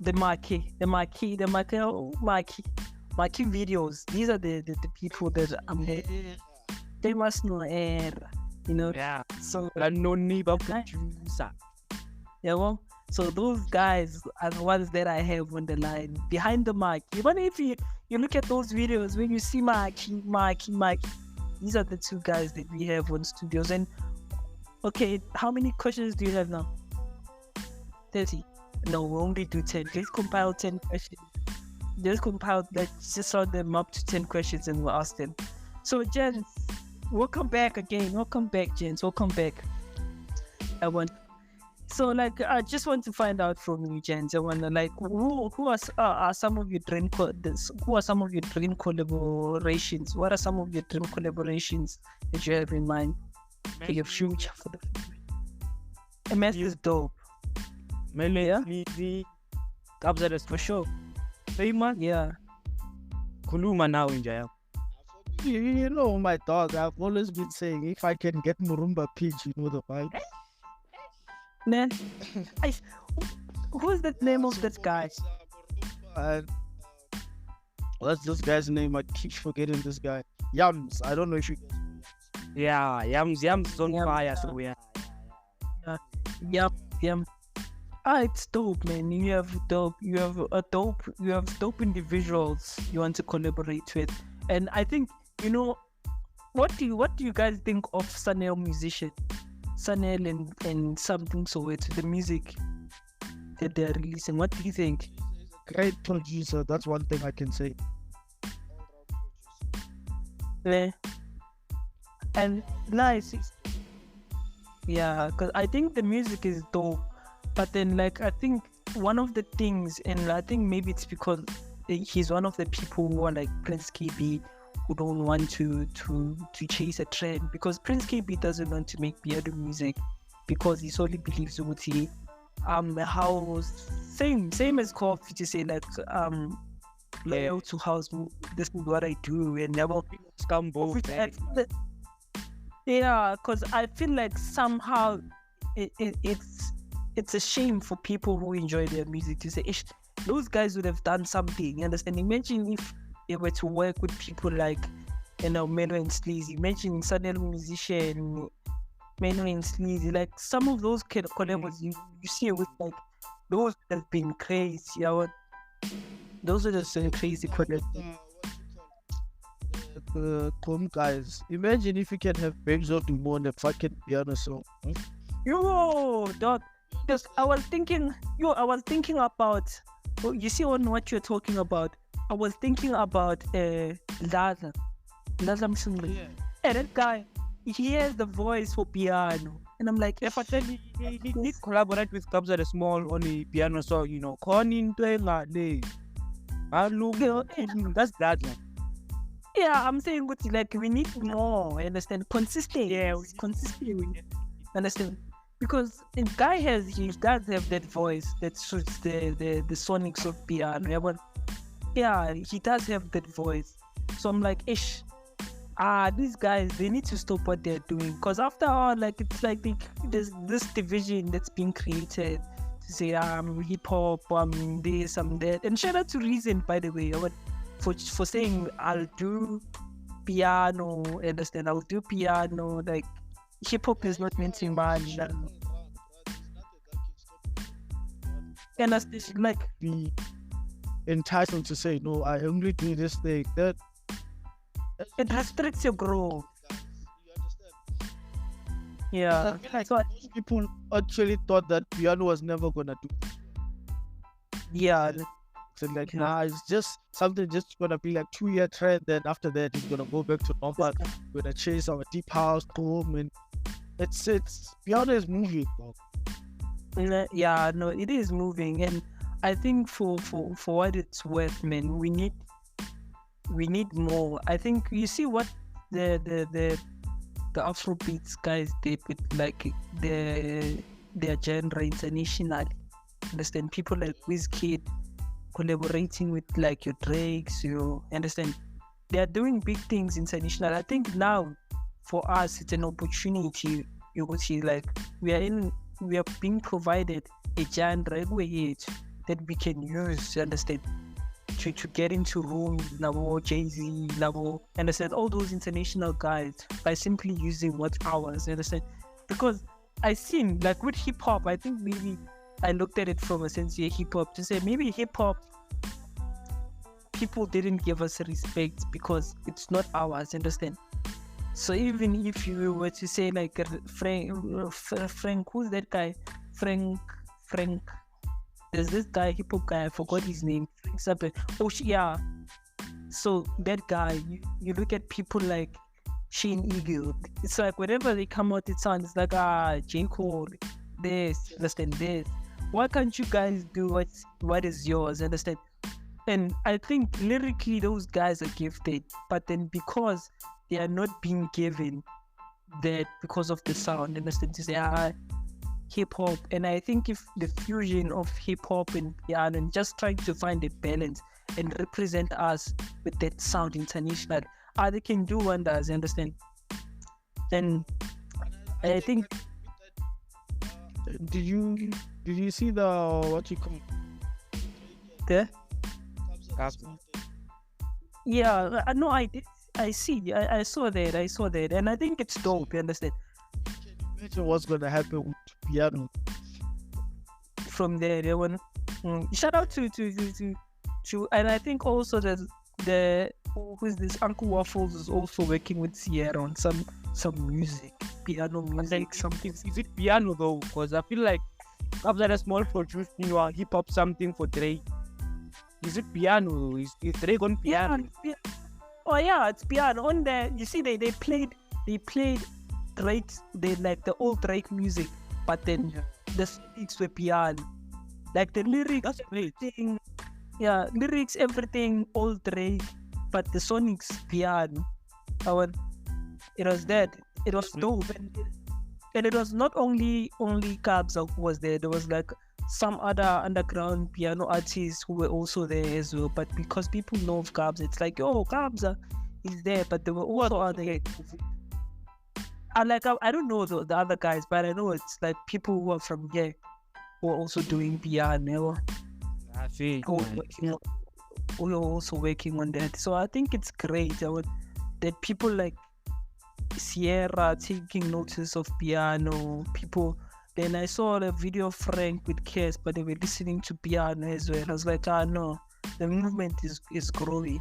The Makhi videos. These are the people that I'm FamousNoError, you know. Yeah. So no neighbor producer. yeah, well. So those guys are the ones that I have on the line behind the mic. Even if you look at those videos, when you see Makhi, these are the two guys that we have on studios. And okay, how many questions do you have now? 30. No, we'll only do 10. Let's compile 10 questions. Let's just sort them up to 10 questions and we'll ask them. So gents, welcome back again. Welcome back, gents. Welcome back. So, like, I just want to find out from you, gents. I wonder, like, who are some of your dream who are some of your dream collaborations? What are some of your dream collaborations that you have in mind for your future? For the MS is dope. Mellow and Sleazy, For sure. Famous, Yeah. Kuluma now in Jaya. You know, my dog, I've always been saying, if I can get Murumba Peach, you know the vibe. Man, who's the name of that guy? What's this guy's name? I keep forgetting this guy. Yams. I don't know if you. Yeah, Yams is on fire. So yeah. Yep. It's dope, man. You have dope individuals you want to collaborate with, and I think, you know, what do you guys think of Sanel musician? Sanel and something so it's the music that they're releasing. What do you think? Great producer. That's one thing I can say. Yeah. And nice. Yeah, because I think the music is dope, but then, like, I think one of the things, and I think maybe it's because he's one of the people who are like Prince KB, who don't want to chase a trend, because Prince KB doesn't want to make piano music because he solely believes with how same as Coffee to say, like, loyal to house, this is what I do, and never Scum both. Yeah, because I feel like somehow it's a shame for people who enjoy their music to say, Ish, those guys would have done something. You understand? Imagine if they were to work with people like, you know, Mellow and Sleazy. Imagine Sanel musician, Mellow and Sleazy. Like, some of those collabs you see with, like, those have been crazy. Yeah, those are just crazy collabs. The guys, imagine if you can have Benzo do more on a fucking piano song. Yo, dog. Because I was thinking about, you see on what you're talking about. I was thinking about Laza Mshungri. Yeah. And that guy, he has the voice for piano. And I'm like, If I tell you, he did collaborate with Kabza the Small on the piano song, you know, that's that, man. yeah, I'm saying, like, we need more. Understand? Consistent. Yeah, consistent. Understand? Because the guy he does have that voice that suits the sonics of piano. Yeah, he does have that voice. So I'm like, ish. These guys, they need to stop what they're doing. Because after all, like, it's like there's this division that's being created to say hip hop, this, that. And shout out to Reason, by the way, for saying I'll do piano. Understand? I'll do piano. Like hip hop is not meant to much. And that's like be entitled to say no. I only do this thing. That it restricts your growth. I Yeah. feel like So most people actually thought that piano was never gonna do. yeah, So like, Yeah. nah, it's just something just gonna be like 2-year trend. Then after that, it's gonna go back to normal. We're gonna chase our deep house, boom, and it's piano is moving. Bro. yeah, no, it is moving, and I think for what it's worth, man, we need more. I think you see what the Afrobeats guys did with like their genre internationally. Understand? People like Wizkid collaborating with like your Drakes, you understand? They are doing big things international. I think now for us it's an opportunity. You could see like we are being provided a genre that we can use, you understand? To get into rooms, Nabo, Jay-Z, Nabo, understand? All those international guys by simply using what's ours, you understand? Because I seen like with hip hop, I think maybe I looked at it from a sense of hip hop to say maybe hip hop people didn't give us respect because it's not ours, you understand? So even if you were to say like Frank, who's that guy? Frank. There's this guy, hip hop guy. I forgot his name. Frank something. Oh yeah. So that guy, you look at people like Shane Eagle. It's like whenever they come out, it sounds like J Cole. This, understand this. Why can't you guys do what is yours? Understand? And I think lyrically those guys are gifted, but then because they are not being given that because of the sound, understand? To say hip hop, and I think if the fusion of hip hop and piano and just trying to find a balance and represent us with that sound international, they can do wonders, you understand? And I think Did you see the what you call the Captain. yeah, no, I did. I see. I saw that, and I think it's dope. You understand? imagine what's gonna happen with piano? From there, they want shout out to, and I think also that who's this Uncle Waffles is also working with Sierra on some music, piano music, something. Is it piano though? Because I feel like I've had a small produce hip hop something for Drake. Is it piano? Is Drake on piano? Yeah. Oh yeah, it's piano. On there, you see, they played Drake, like the old Drake music, but then the lyrics were piano. Like the lyrics, everything, lyrics, everything, old Drake, but the sonics piano. It was that. It was dope, and it was not only Kabza who was there. There was like some other underground piano artists who were also there as well. But because people know of Kabza, it's like, oh, Kabza is there. But there were also other. I don't know the other guys, but I know it's like people who are from here who are also doing piano. I feel We are also working on that. So I think it's great that people like Sierra taking notice of piano. People. Then I saw a video of Frank with Kes, but they were listening to piano as well. I was like, no, the movement is growing.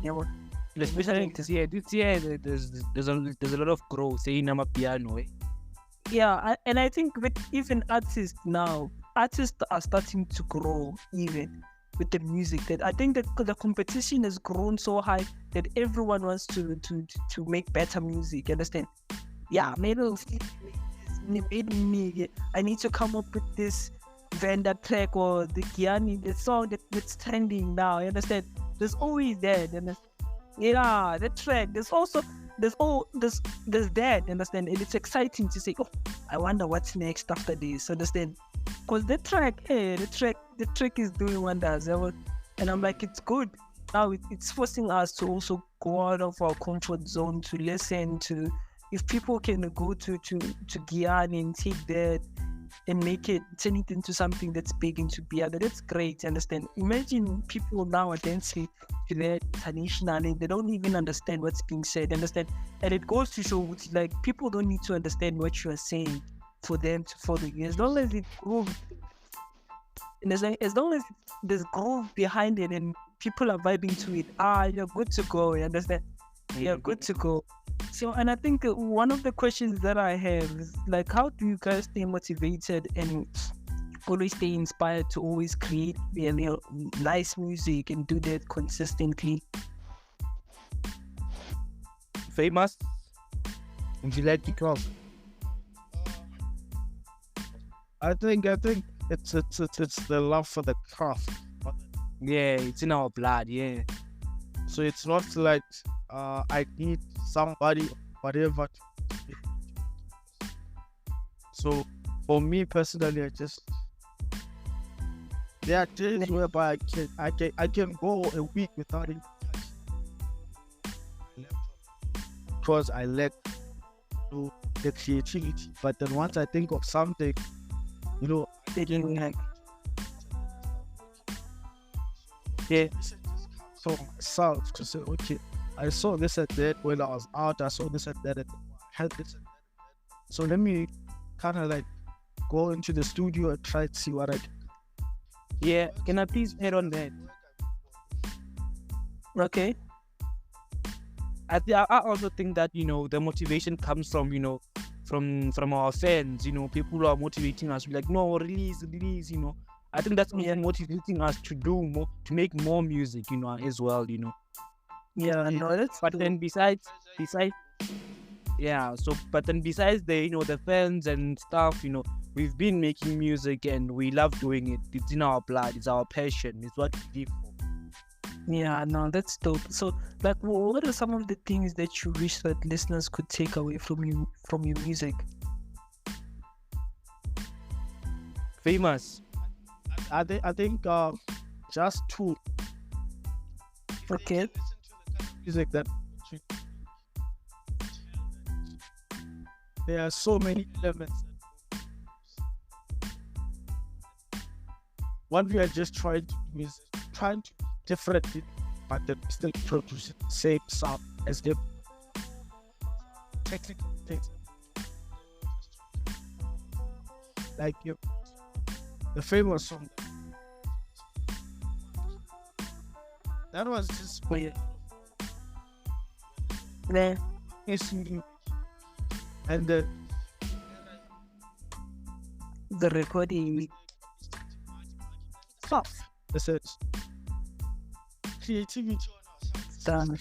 especially this year. This year there's a lot of growth in Amapiano. Yeah, and I think with even artists now, artists are starting to grow even with the music. That I think that the competition has grown so high that everyone wants to make better music. You understand? Yeah, maybe I need to come up with this Vanda track or the Gianni, the song that's trending now. You understand? There's always that. Yeah, the track. There's that. Understand? And it's exciting to say, oh, I wonder what's next after this. Understand? Because the track is doing wonders. And I'm like, it's good. Now it's forcing us to also go out of our comfort zone to listen to. If people can go to Guyana and take that and turn it into something that's big into piano. That's great, understand? Imagine people now are dancing to that traditionally, they don't even understand what's being said, understand? And it goes to show, like, people don't need to understand what you are saying for them to follow you. As long as it groove, and as long as there's groove behind it and people are vibing to it, you're good to go, you understand? You're good to go. So, and I think one of the questions that I have is, like, how do you guys stay motivated and always stay inspired to always create nice music and do that consistently? Famous? Would you like to come? I think it's the love for the craft. Yeah, it's in our blood, yeah. So it's not like I need somebody, whatever. So for me personally, there are days whereby I can go a week without it because I lack the creativity. But then once I think of something, Yeah. for myself to say, okay, I saw this and that when I was out, I saw this and that, and I had this and that. So let me kind of like go into the studio and try to see what I can. Yeah, can I please add on that? Okay. I also think that, the motivation comes from, from our fans, people who are motivating us, like, no, release, I think that's also motivating us to do more, to make more music, as well, Yeah, no, that's But then besides, yeah, so, but then besides the, the fans and stuff, we've been making music and we love doing it. It's in our blood, it's our passion, it's what we live for. Yeah, no, that's dope. So, like, what are some of the things that you wish that listeners could take away from your music? Famous. I think just two. Okay. Music that there are so many elements. What we are just trying to do is trying to different it, but then still produce the same sound as the technical things. Like the famous song. That was just weird. Yeah. And The recording. the sense creativity. Done.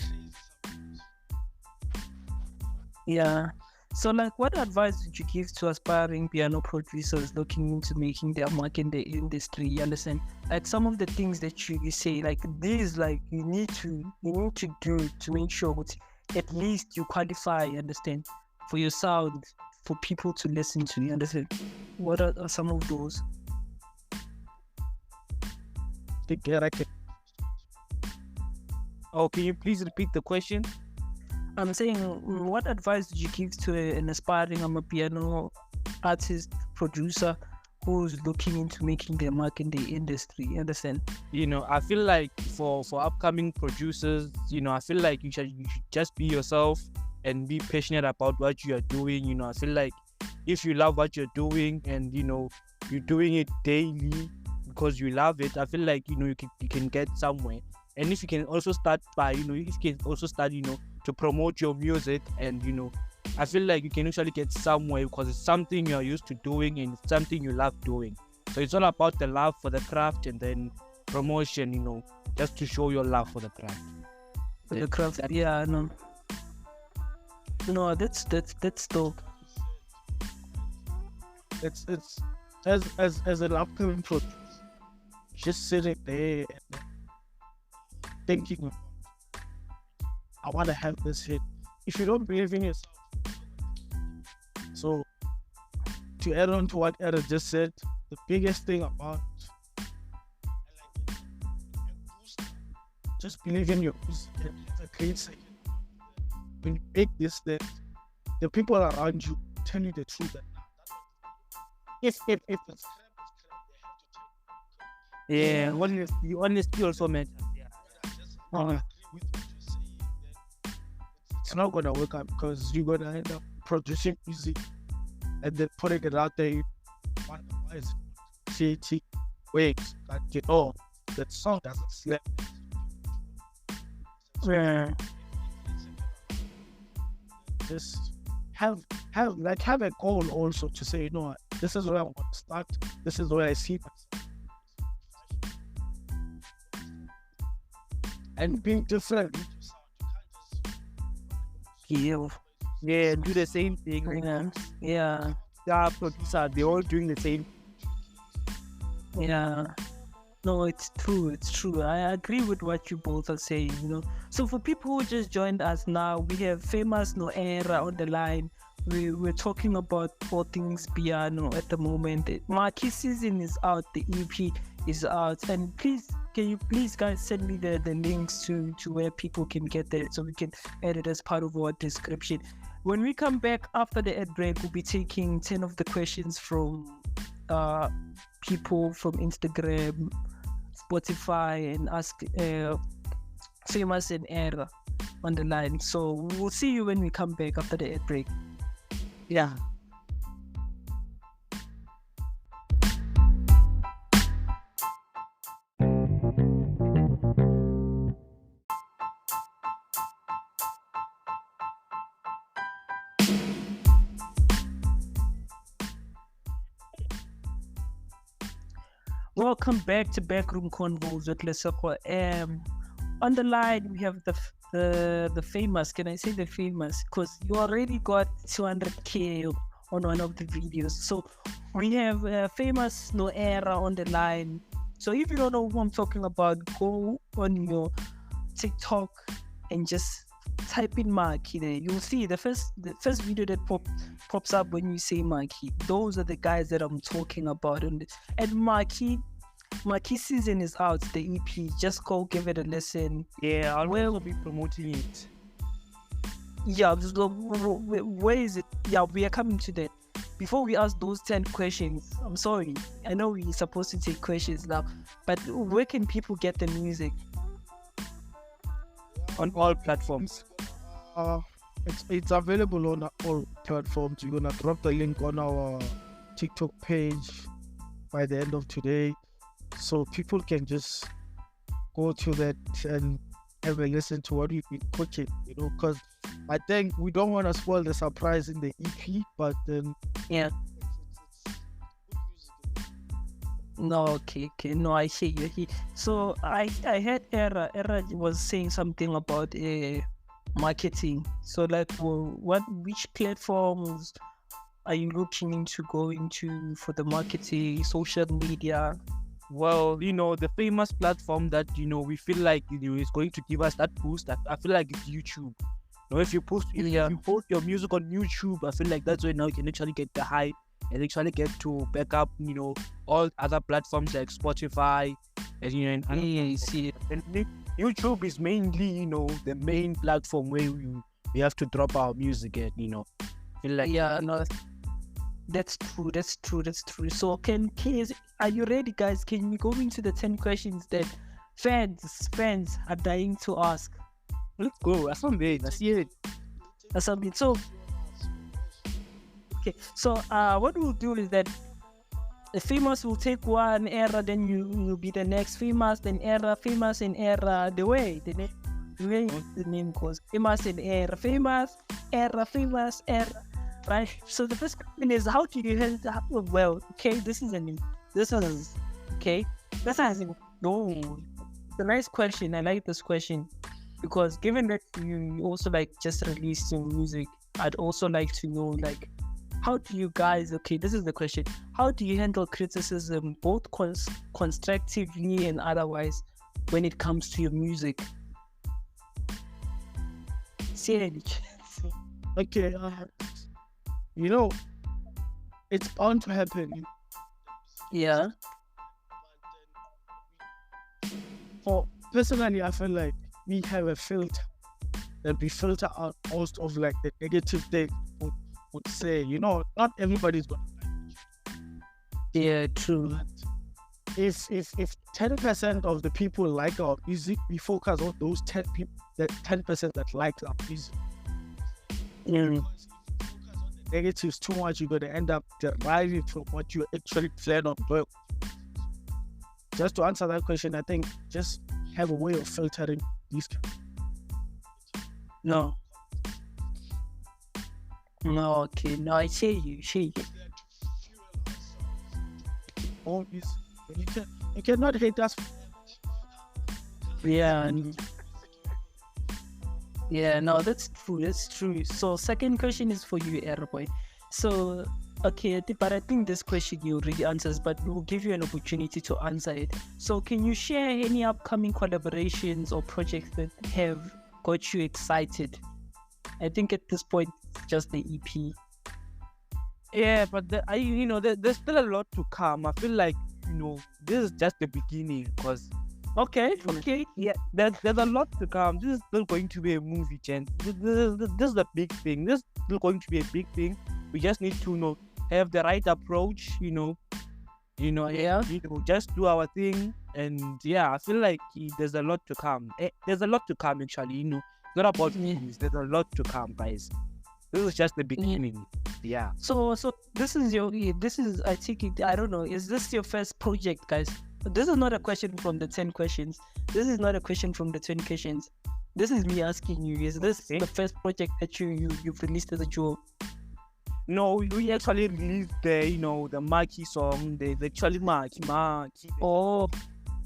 Yeah. So, like, what advice would you give to aspiring piano producers looking into making their mark in the industry? You understand? Like, some of the things that you say, like, these, like, you need to do to make sure that at least you qualify, you understand, for your sound, for people to listen to, you understand? What are some of those? Oh, can you please repeat the question? I'm saying, what advice would you give to an aspiring Amapiano artist, producer who's looking into making their mark in the industry? You understand? I feel like for upcoming producers, I feel like you should just be yourself and be passionate about what you are doing. I feel like if you love what you're doing and you're doing it daily because you love it, I feel like you can get somewhere. And if you can also start by to promote your music, and I feel like you can actually get somewhere because it's something you're used to doing and it's something you love doing. So it's all about the love for the craft and then promotion, just to show your love for the craft. For the craft, yeah, no, that's dope. It's as an upcoming producer, just sitting there and thinking, I want to have this hit. If you don't believe in yourself, so to add on to what Eric just said, the biggest thing about just believe in your music and have a great second. When you make this, then the people around you tell you the truth. if it's Yeah, honesty also matters. Yeah. with what you're saying, then it's not gonna work out because you're gonna end up producing music and then putting it out there. You wonder why is it creating waves that that song doesn't slap. Yeah. Just have a goal also to say, this is where I want to start. This is where I see myself. And being different. Yeah. Yeah, do the same thing. Yeah. Yeah, producer, they're all doing the same. Yeah. No, it's true. I agree with what you both are saying. So for people who just joined us now, we have FamousNoError on the line. We're talking about all things piano at the moment. Makhi Szn is out, the EP is out, and can you please guys send me the links to where people can get that so we can add it as part of our description. When we come back after the ad break, we'll be taking 10 of the questions from people from Instagram, Spotify, and ask FamousNoError on the line. So we'll see you when we come back after the ad break. Yeah. Welcome back to Backroom Convo with Lesego M. On the line, we have the famous. Can I say the famous? Because you already got 200K on one of the videos. So we have FamousNoError on the line. So if you don't know who I'm talking about, go on your TikTok and just type in Makhi there. You'll see the first video that pops up when you say Makhi. Those are the guys that I'm talking about. And Makhi Szn is out, the EP. Just go give it a listen. Yeah, I'll also be promoting it. Yeah, where is it? Yeah, we are coming to that. Before we ask those 10 questions, I'm sorry. I know we're supposed to take questions now, but where can people get the music? On all platforms. It's available on all platforms. We're gonna drop the link on our TikTok page by the end of today, so people can just go to that and have a listen to what we've been cooking. Because I think we don't want to spoil the surprise in the EP, but then Yeah. No, okay. No, I hear you. So I heard Error was saying something about marketing. So like, which platforms are you looking into going to for the marketing, social media? Well, the famous platform that we feel like is going to give us that boost. I feel like it's YouTube. If you post your music on YouTube, I feel like that's where now you can actually get the hype and actually get to back up, all other platforms like Spotify, and I see it. And YouTube is mainly, the main platform where we have to drop our music at, feel like No, that's true. So are you ready, guys? Can we go into the 10 questions that fans are dying to ask? Let's go. That's not bad. Let's hear it. That's something. So okay, so what we'll do is that the famous will take one error, then you will be the next famous, then error, famous and error. The way the name goes, FamousNoError, famous error. Right. So the first question is, how do you handle? Well, okay, this is okay. That's no. It's a nice question. I like this question because given that you also just released some music, I'd also like to know how do you guys? Okay, this is the question. How do you handle criticism, both constructively and otherwise, when it comes to your music? Okay. It's bound to happen. Yeah. For personally, I feel like we have a filter that we filter out most of the negative things would say. Not everybody's gonna like it. Yeah, true. But if 10% of the people like our music, we focus on those 10% that like our music. Mm. Because if you focus on the negatives too much, you're gonna end up deriving from what you actually plan on doing. Just to answer that question, I think just have a way of filtering these. No. No, okay. No, I hear you. All music. You cannot hate us. Yeah. Yeah, no, that's true. So second question is for you, Airboy. So, okay, but I think this question you already answers, but we'll give you an opportunity to answer it. So can you share any upcoming collaborations or projects that have got you excited? I think at this point, it's just the EP. Yeah, but there's still a lot to come. I feel like, this is just the beginning, because Okay. yeah, there's a lot to come. This is still going to be a movie, Jen. This is the big thing. This is still going to be a big thing. We just need to have the right approach, Yeah. just do our thing. And yeah, I feel like there's a lot to come. There's a lot to come, actually. It's not about movies. There's a lot to come, guys. This is just the beginning. Yeah. So this is I think I don't know. Is this your first project, guys? This is not a question from the 10 questions. This is not a question from the 10 questions. This is me asking you, is this the first project that you've released as a duo? No, we actually released the Makhi song, the actually Makhi. Oh,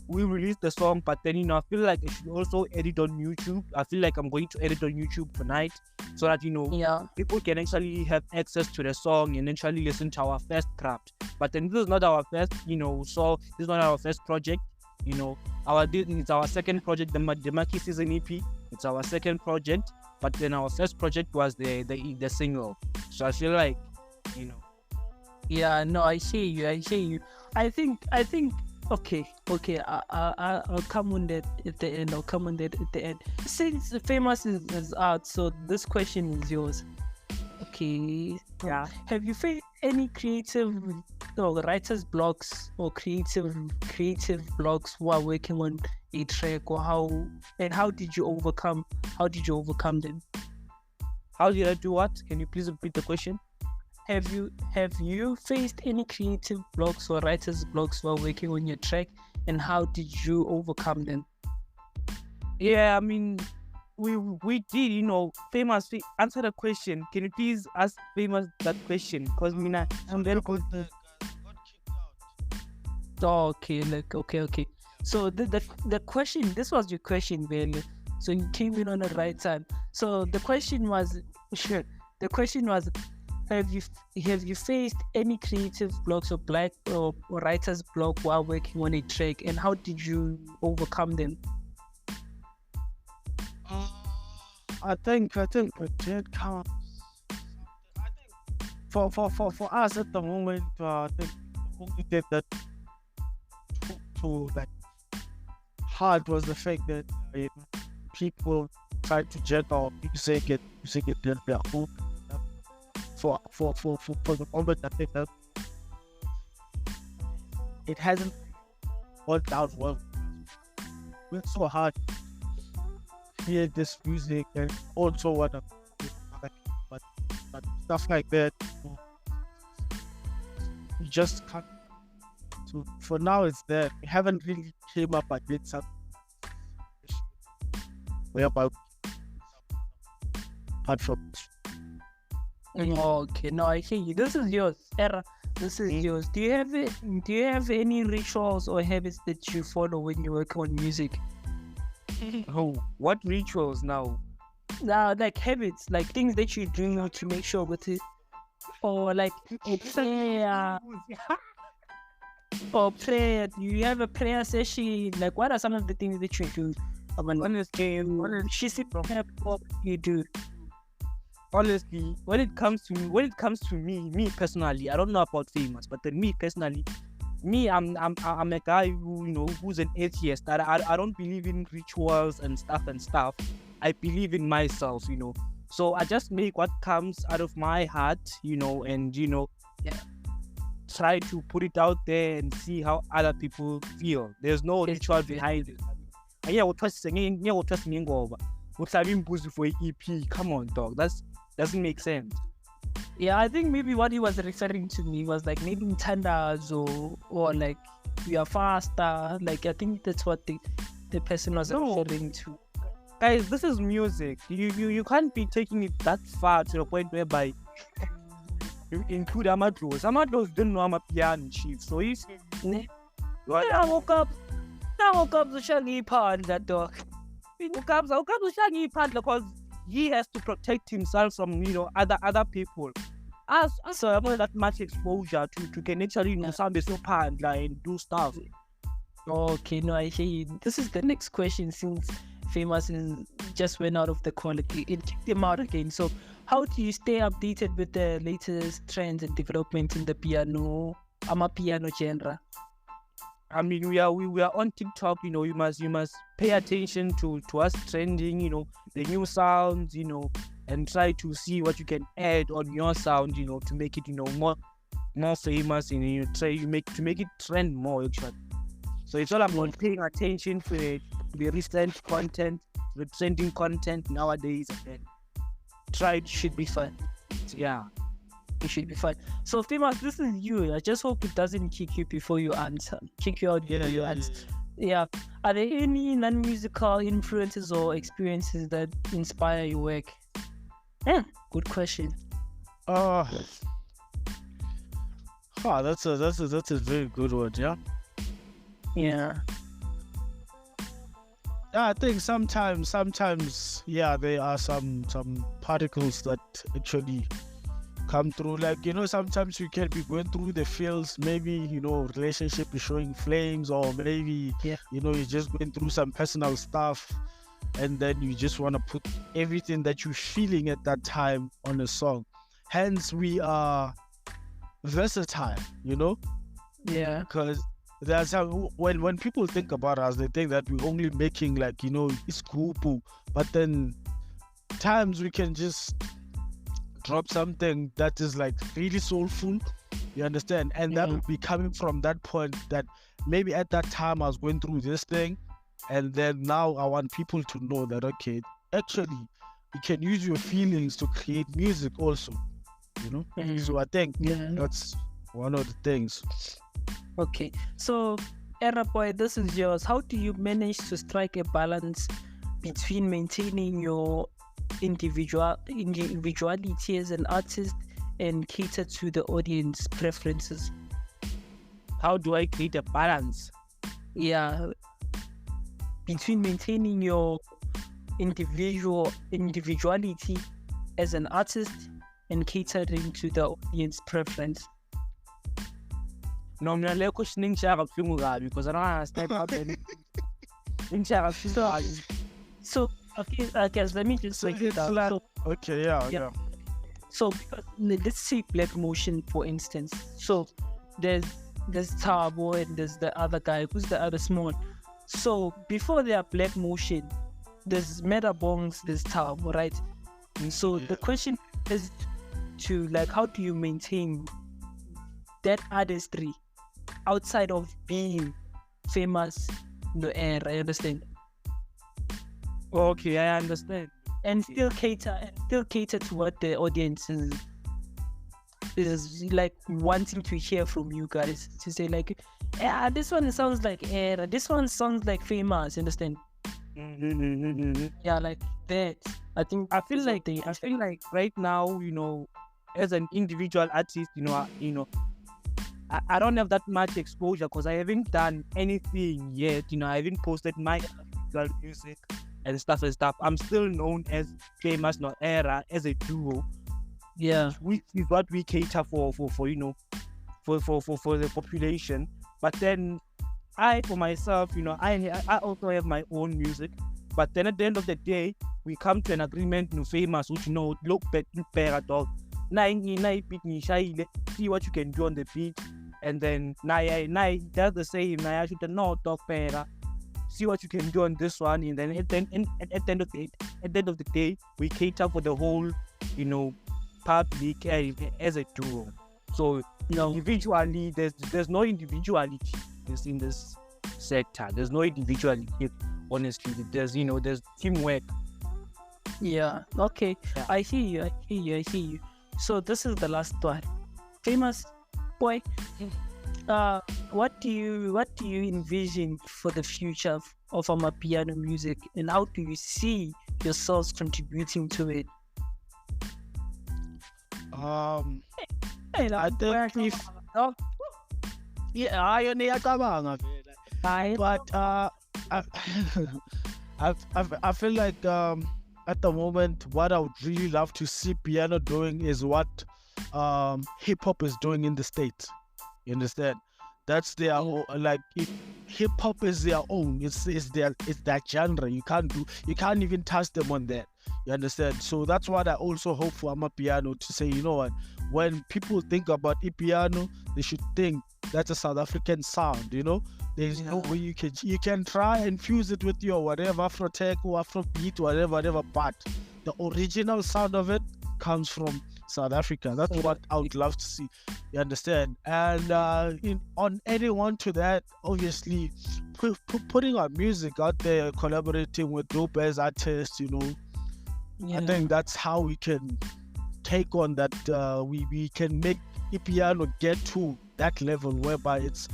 We released the song, but then I feel like I should also edit on YouTube. I feel like I'm going to edit on YouTube tonight, so that yeah. people can actually have access to the song and actually listen to our first craft. But then this is not our first, so this is not our first project. It's our second project, the Makhi Szn EP. It's our second project, but then our first project was the single. So I feel like, Yeah, no, I hear you. I think. Okay. I'll come on that at the end. Since the Famous is out, so this question is yours. Okay. yeah. Have you faced any creative writer's blocks or creative blocks while working on a track, or how did you overcome them? How did I do what? Can you please repeat the question? Have you faced any creative blocks or writer's blocks while working on your track, and how did you overcome them? Yeah, I mean, we did, Famous, answer the question. Can you please ask Famous that question? Because I'm very good. Oh, okay, okay. So the question, this was your question, Vele. So you came in on the right time. So the question was, have you faced any creative blocks or writer's block while working on a track, and how did you overcome them? I think we did come. I think for us at the moment, I think the only thing that to like hard was the fact that people tried to jet our music and their own. For the moment, I think that it hasn't worked out well. It's so hard to hear this music and also what but stuff like that. You just can't. So for now, it's there. We haven't really came up against something whereby apart from. Okay, no, I hear you. This is yours, Era. This is yours. Do you have any rituals or habits that you follow when you work on music? Oh, what rituals now? Like habits, like things that you do to make sure with it, or like a prayer, or prayer. Do you have a prayer session? Like, what are some of the things that you do? Honestly, what you do? Honestly, when it comes to me personally, I don't know about Famous, but then me personally, I'm a guy who's an atheist. I don't believe in rituals and stuff. I believe in myself, So I just make what comes out of my heart, and Yeah. try to put it out there and see how other people feel. There's no ritual behind it. And yeah, what was singing, yeah, what was singing over. What's having boozy for EP? Come on, dog. That doesn't make sense. Yeah, I think maybe what he was referring to me was like maybe tandas or like we are faster. Like I think that's what the person was referring to. Guys, this is music. You can't be taking it that far to the point whereby you include Amadros. Amadros didn't know Amapiano, chief. So he's I woke up the shaggy part that dog. I woke up the shaggy part because he has to protect himself from other people. So I have that much exposure to can actually sound so part and do stuff. Okay, no, I hear you. This is the next question since Famous just went out of the quality. It kicked him out again. So how do you stay updated with the latest trends and developments in the Amapiano genre? I mean, we are on TikTok. You must pay attention to us trending. The new sounds. And try to see what you can add on your sound. To make it more famous. And try to make it trend more. Actually. So it's all about paying attention to the recent content, the trending content nowadays, and try it should be fun. Yeah. It should be fun. So Famous, this is you. I just hope it doesn't kick you before you answer. Kick you out before you answer. Yeah. Are there any non-musical influences or experiences that inspire your work? Yeah. Good question. That's a very good one. Yeah. Yeah. I think sometimes, yeah, there are some particles that actually come through. Like, sometimes you can be going through the fields, maybe, relationship is showing flames, or maybe, you're just going through some personal stuff, and then you just want to put everything that you're feeling at that time on a song. Hence, we are versatile, Yeah. Because there's when people think about us, they think that we're only making like it's cool, but then times we can just drop something that is like really soulful, you understand, and that would be coming from that point that maybe at that time I was going through this thing, and then now I want people to know that okay, actually you can use your feelings to create music also, So I think that's one of the things. Okay, so Error Boy, this is yours. How do you manage to strike a balance between maintaining your individuality as an artist and cater to the audience preferences? How do I create a balance? Yeah, between maintaining your individuality as an artist and catering to the audience preference. No, I'm not questioning because I don't understand how So, okay, I guess let me just break it down. Okay, yeah. So, because let's take Black Motion for instance. So, there's Tabo and there's the other guy. Who's the other small? So, before they are Black Motion, there's Metabongs, there's Tabo, right? And so, the question is to like, how do you maintain that artistry outside of being FamousNoError? I understand. Okay, I understand. And still cater to what the audience is like wanting to hear from you guys, to say like, yeah, this one sounds like Error, this one sounds like Famous, understand? Yeah, like that. I feel like right now, as an individual artist, I don't have that much exposure because I haven't done anything yet. I haven't posted my individual music and stuff. I'm still known as FamousNoError as a duo. Yeah, which is what we cater for the population. But then I, for myself, I also have my own music. But then at the end of the day, we come to an agreement, Famous, which look better, dog. See what you can do on the beat, and then that's the same. I should not talk better. See what you can do on this one, and then at the end of the day, we cater for the whole, public as a duo. So No. Individually, there's no individuality in this sector. There's no individuality. Honestly, there's teamwork. Yeah. Okay. Yeah. I hear you. So this is the last one. Famous boy. What do you envision for the future of Amapiano music, and how do you see yourselves contributing to it? I think if yeah, but I feel like at the moment what I would really love to see piano doing is what hip hop is doing in the States. You understand? That's their own, like if hip hop is their own, it's that genre. You can't even touch them on that. You understand? So that's what I also hope for Amapiano to say, you know what, when people think about piano, they should think that's a South African sound, you know? There's no way you can try and fuse it with your whatever Afro tech or Afro beat, whatever, but the original sound of it comes from South Africa. That's what I would love to see. You understand? And on anyone to that, obviously, putting our music out there, collaborating with dope as artists, you know, I think that's how we can take on that. We can make piano get to that level whereby it's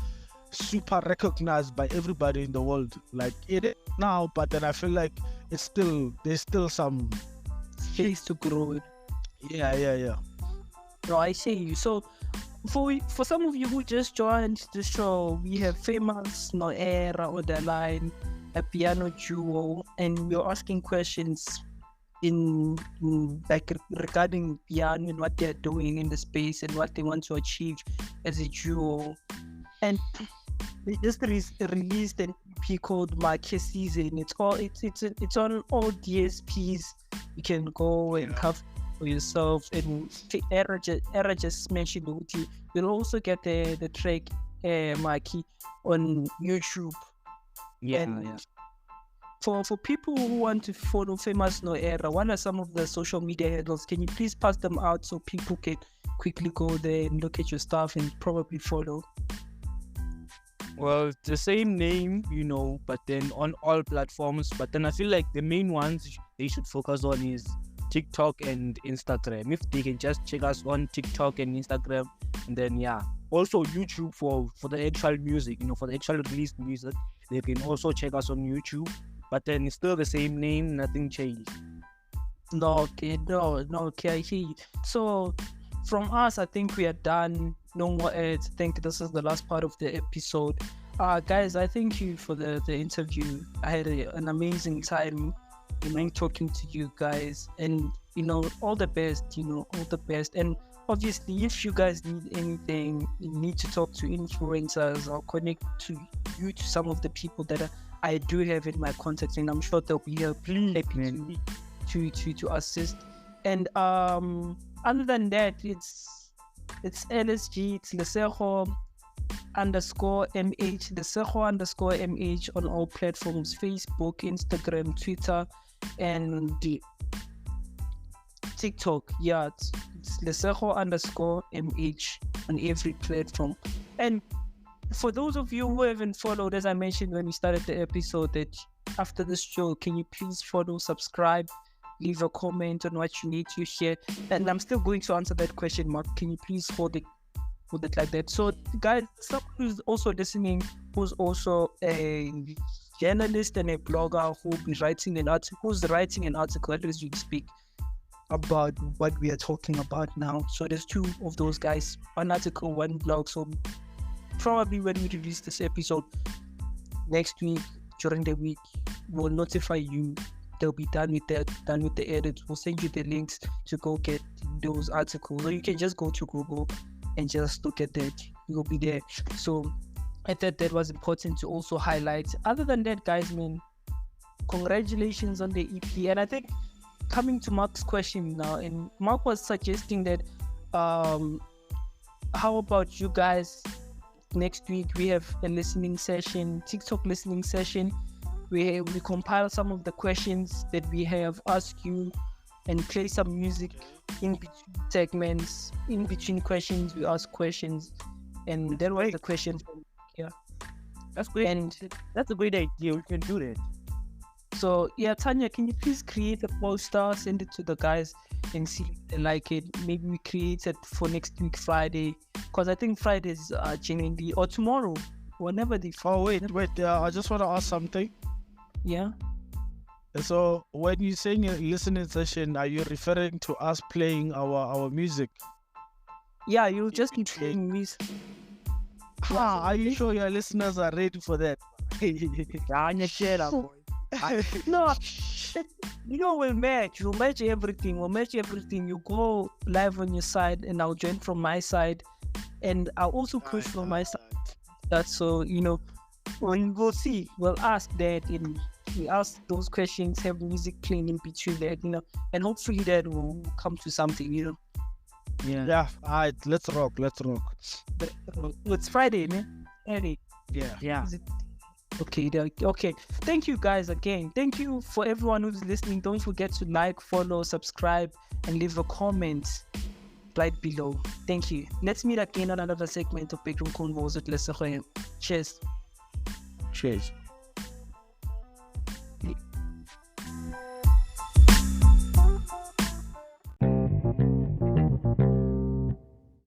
super recognized by everybody in the world. Like it is now, but then I feel like there's still some space to grow it. Yeah. No, I see you. So for some of you who just joined the show, we have FamousNoError on the line, a piano duo, and we're asking questions in like regarding piano and what they're doing in the space and what they want to achieve as a duo. And they just released an EP called Makhi Szn. It's on all DSPs. You can go and cover for yourself. And Error just mentioned it. You'll also get the track Makhi on YouTube. Yeah. For people who want to follow FamousNoError, what are some of the social media handles? Can you please pass them out so people can quickly go there and look at your stuff and probably follow? Well, it's the same name, you know, but then on all platforms. But then I feel like the main ones they should focus on is TikTok and Instagram. If they can just check us on TikTok and Instagram, and then also YouTube for the actual music, you know, for the actual released music, they can also check us on YouTube. But then it's still the same name, nothing changed. No, okay, I hear you. So from us, I think we are done. No more ads. I think this is the last part of the episode. Guys, I thank you for the interview. I had an amazing time, talking to you guys, and all the best. All the best. And obviously, if you guys need anything, you need to talk to influencers or connect to some of the people that I do have in my contacts, and I'm sure they'll be happy to assist. And other than that, it's LSG, it's Lesego _MH, Lesego _MH on all platforms: Facebook, Instagram, Twitter, and TikTok. It's Lesego _MH on every platform. And for those of you who haven't followed, as I mentioned when we started the episode, that after this show, can you please follow, subscribe, leave a comment on what you need to hear? And I'm still going to answer that question mark. Can you please hold it like that? So guys, someone who's also listening, who's also a journalist and a blogger who's writing an article as we speak about what we are talking about now. So there's two of those guys, one article, one blog. So probably when we release this episode next week, during the week, we'll notify you. They'll be done with the edit. We'll send you the links to go get those articles, or you can just go to Google and just look at that. You'll be there. So I thought that was important to also highlight. Other than that, guys, congratulations on the EP. And I think coming to Mark's question now, and Mark was suggesting that how about you guys, next week we have a listening session, TikTok listening session. We compile some of the questions that we have asked you and play some music in between segments, in between questions. We ask questions, and that was the question. Yeah, That's great. and That's a great idea. We can do that. so yeah, Tanya, can you please create a poster, send it to the guys, and see if they like it? Maybe we create it for next week Friday, because I think Fridays are genuinely, or tomorrow, whenever they. Oh wait. I just want to ask something. Yeah. So when you saying a listening session, are you referring to us playing our music? Yeah, you'll just be playing music. Are you sure your listeners are ready for that? No, you know, we'll match everything. We'll match everything. You go live on your side, and I'll join from my side, and I'll also push from my side. That's so, you know, we'll see. We'll ask that, and we ask those questions, have music playing in between that, you know, and hopefully that will come to something, you know. Yeah. Alright, let's rock. But it's Friday, man. Friday. Yeah. Yeah. Is it? Okay, okay. Thank you guys again. Thank you for everyone who's listening. Don't forget to like, follow, subscribe, and leave a comment right below. Thank you. Let's meet again on another segment of Backroom Convo with Lesego M. Cheers. Cheers.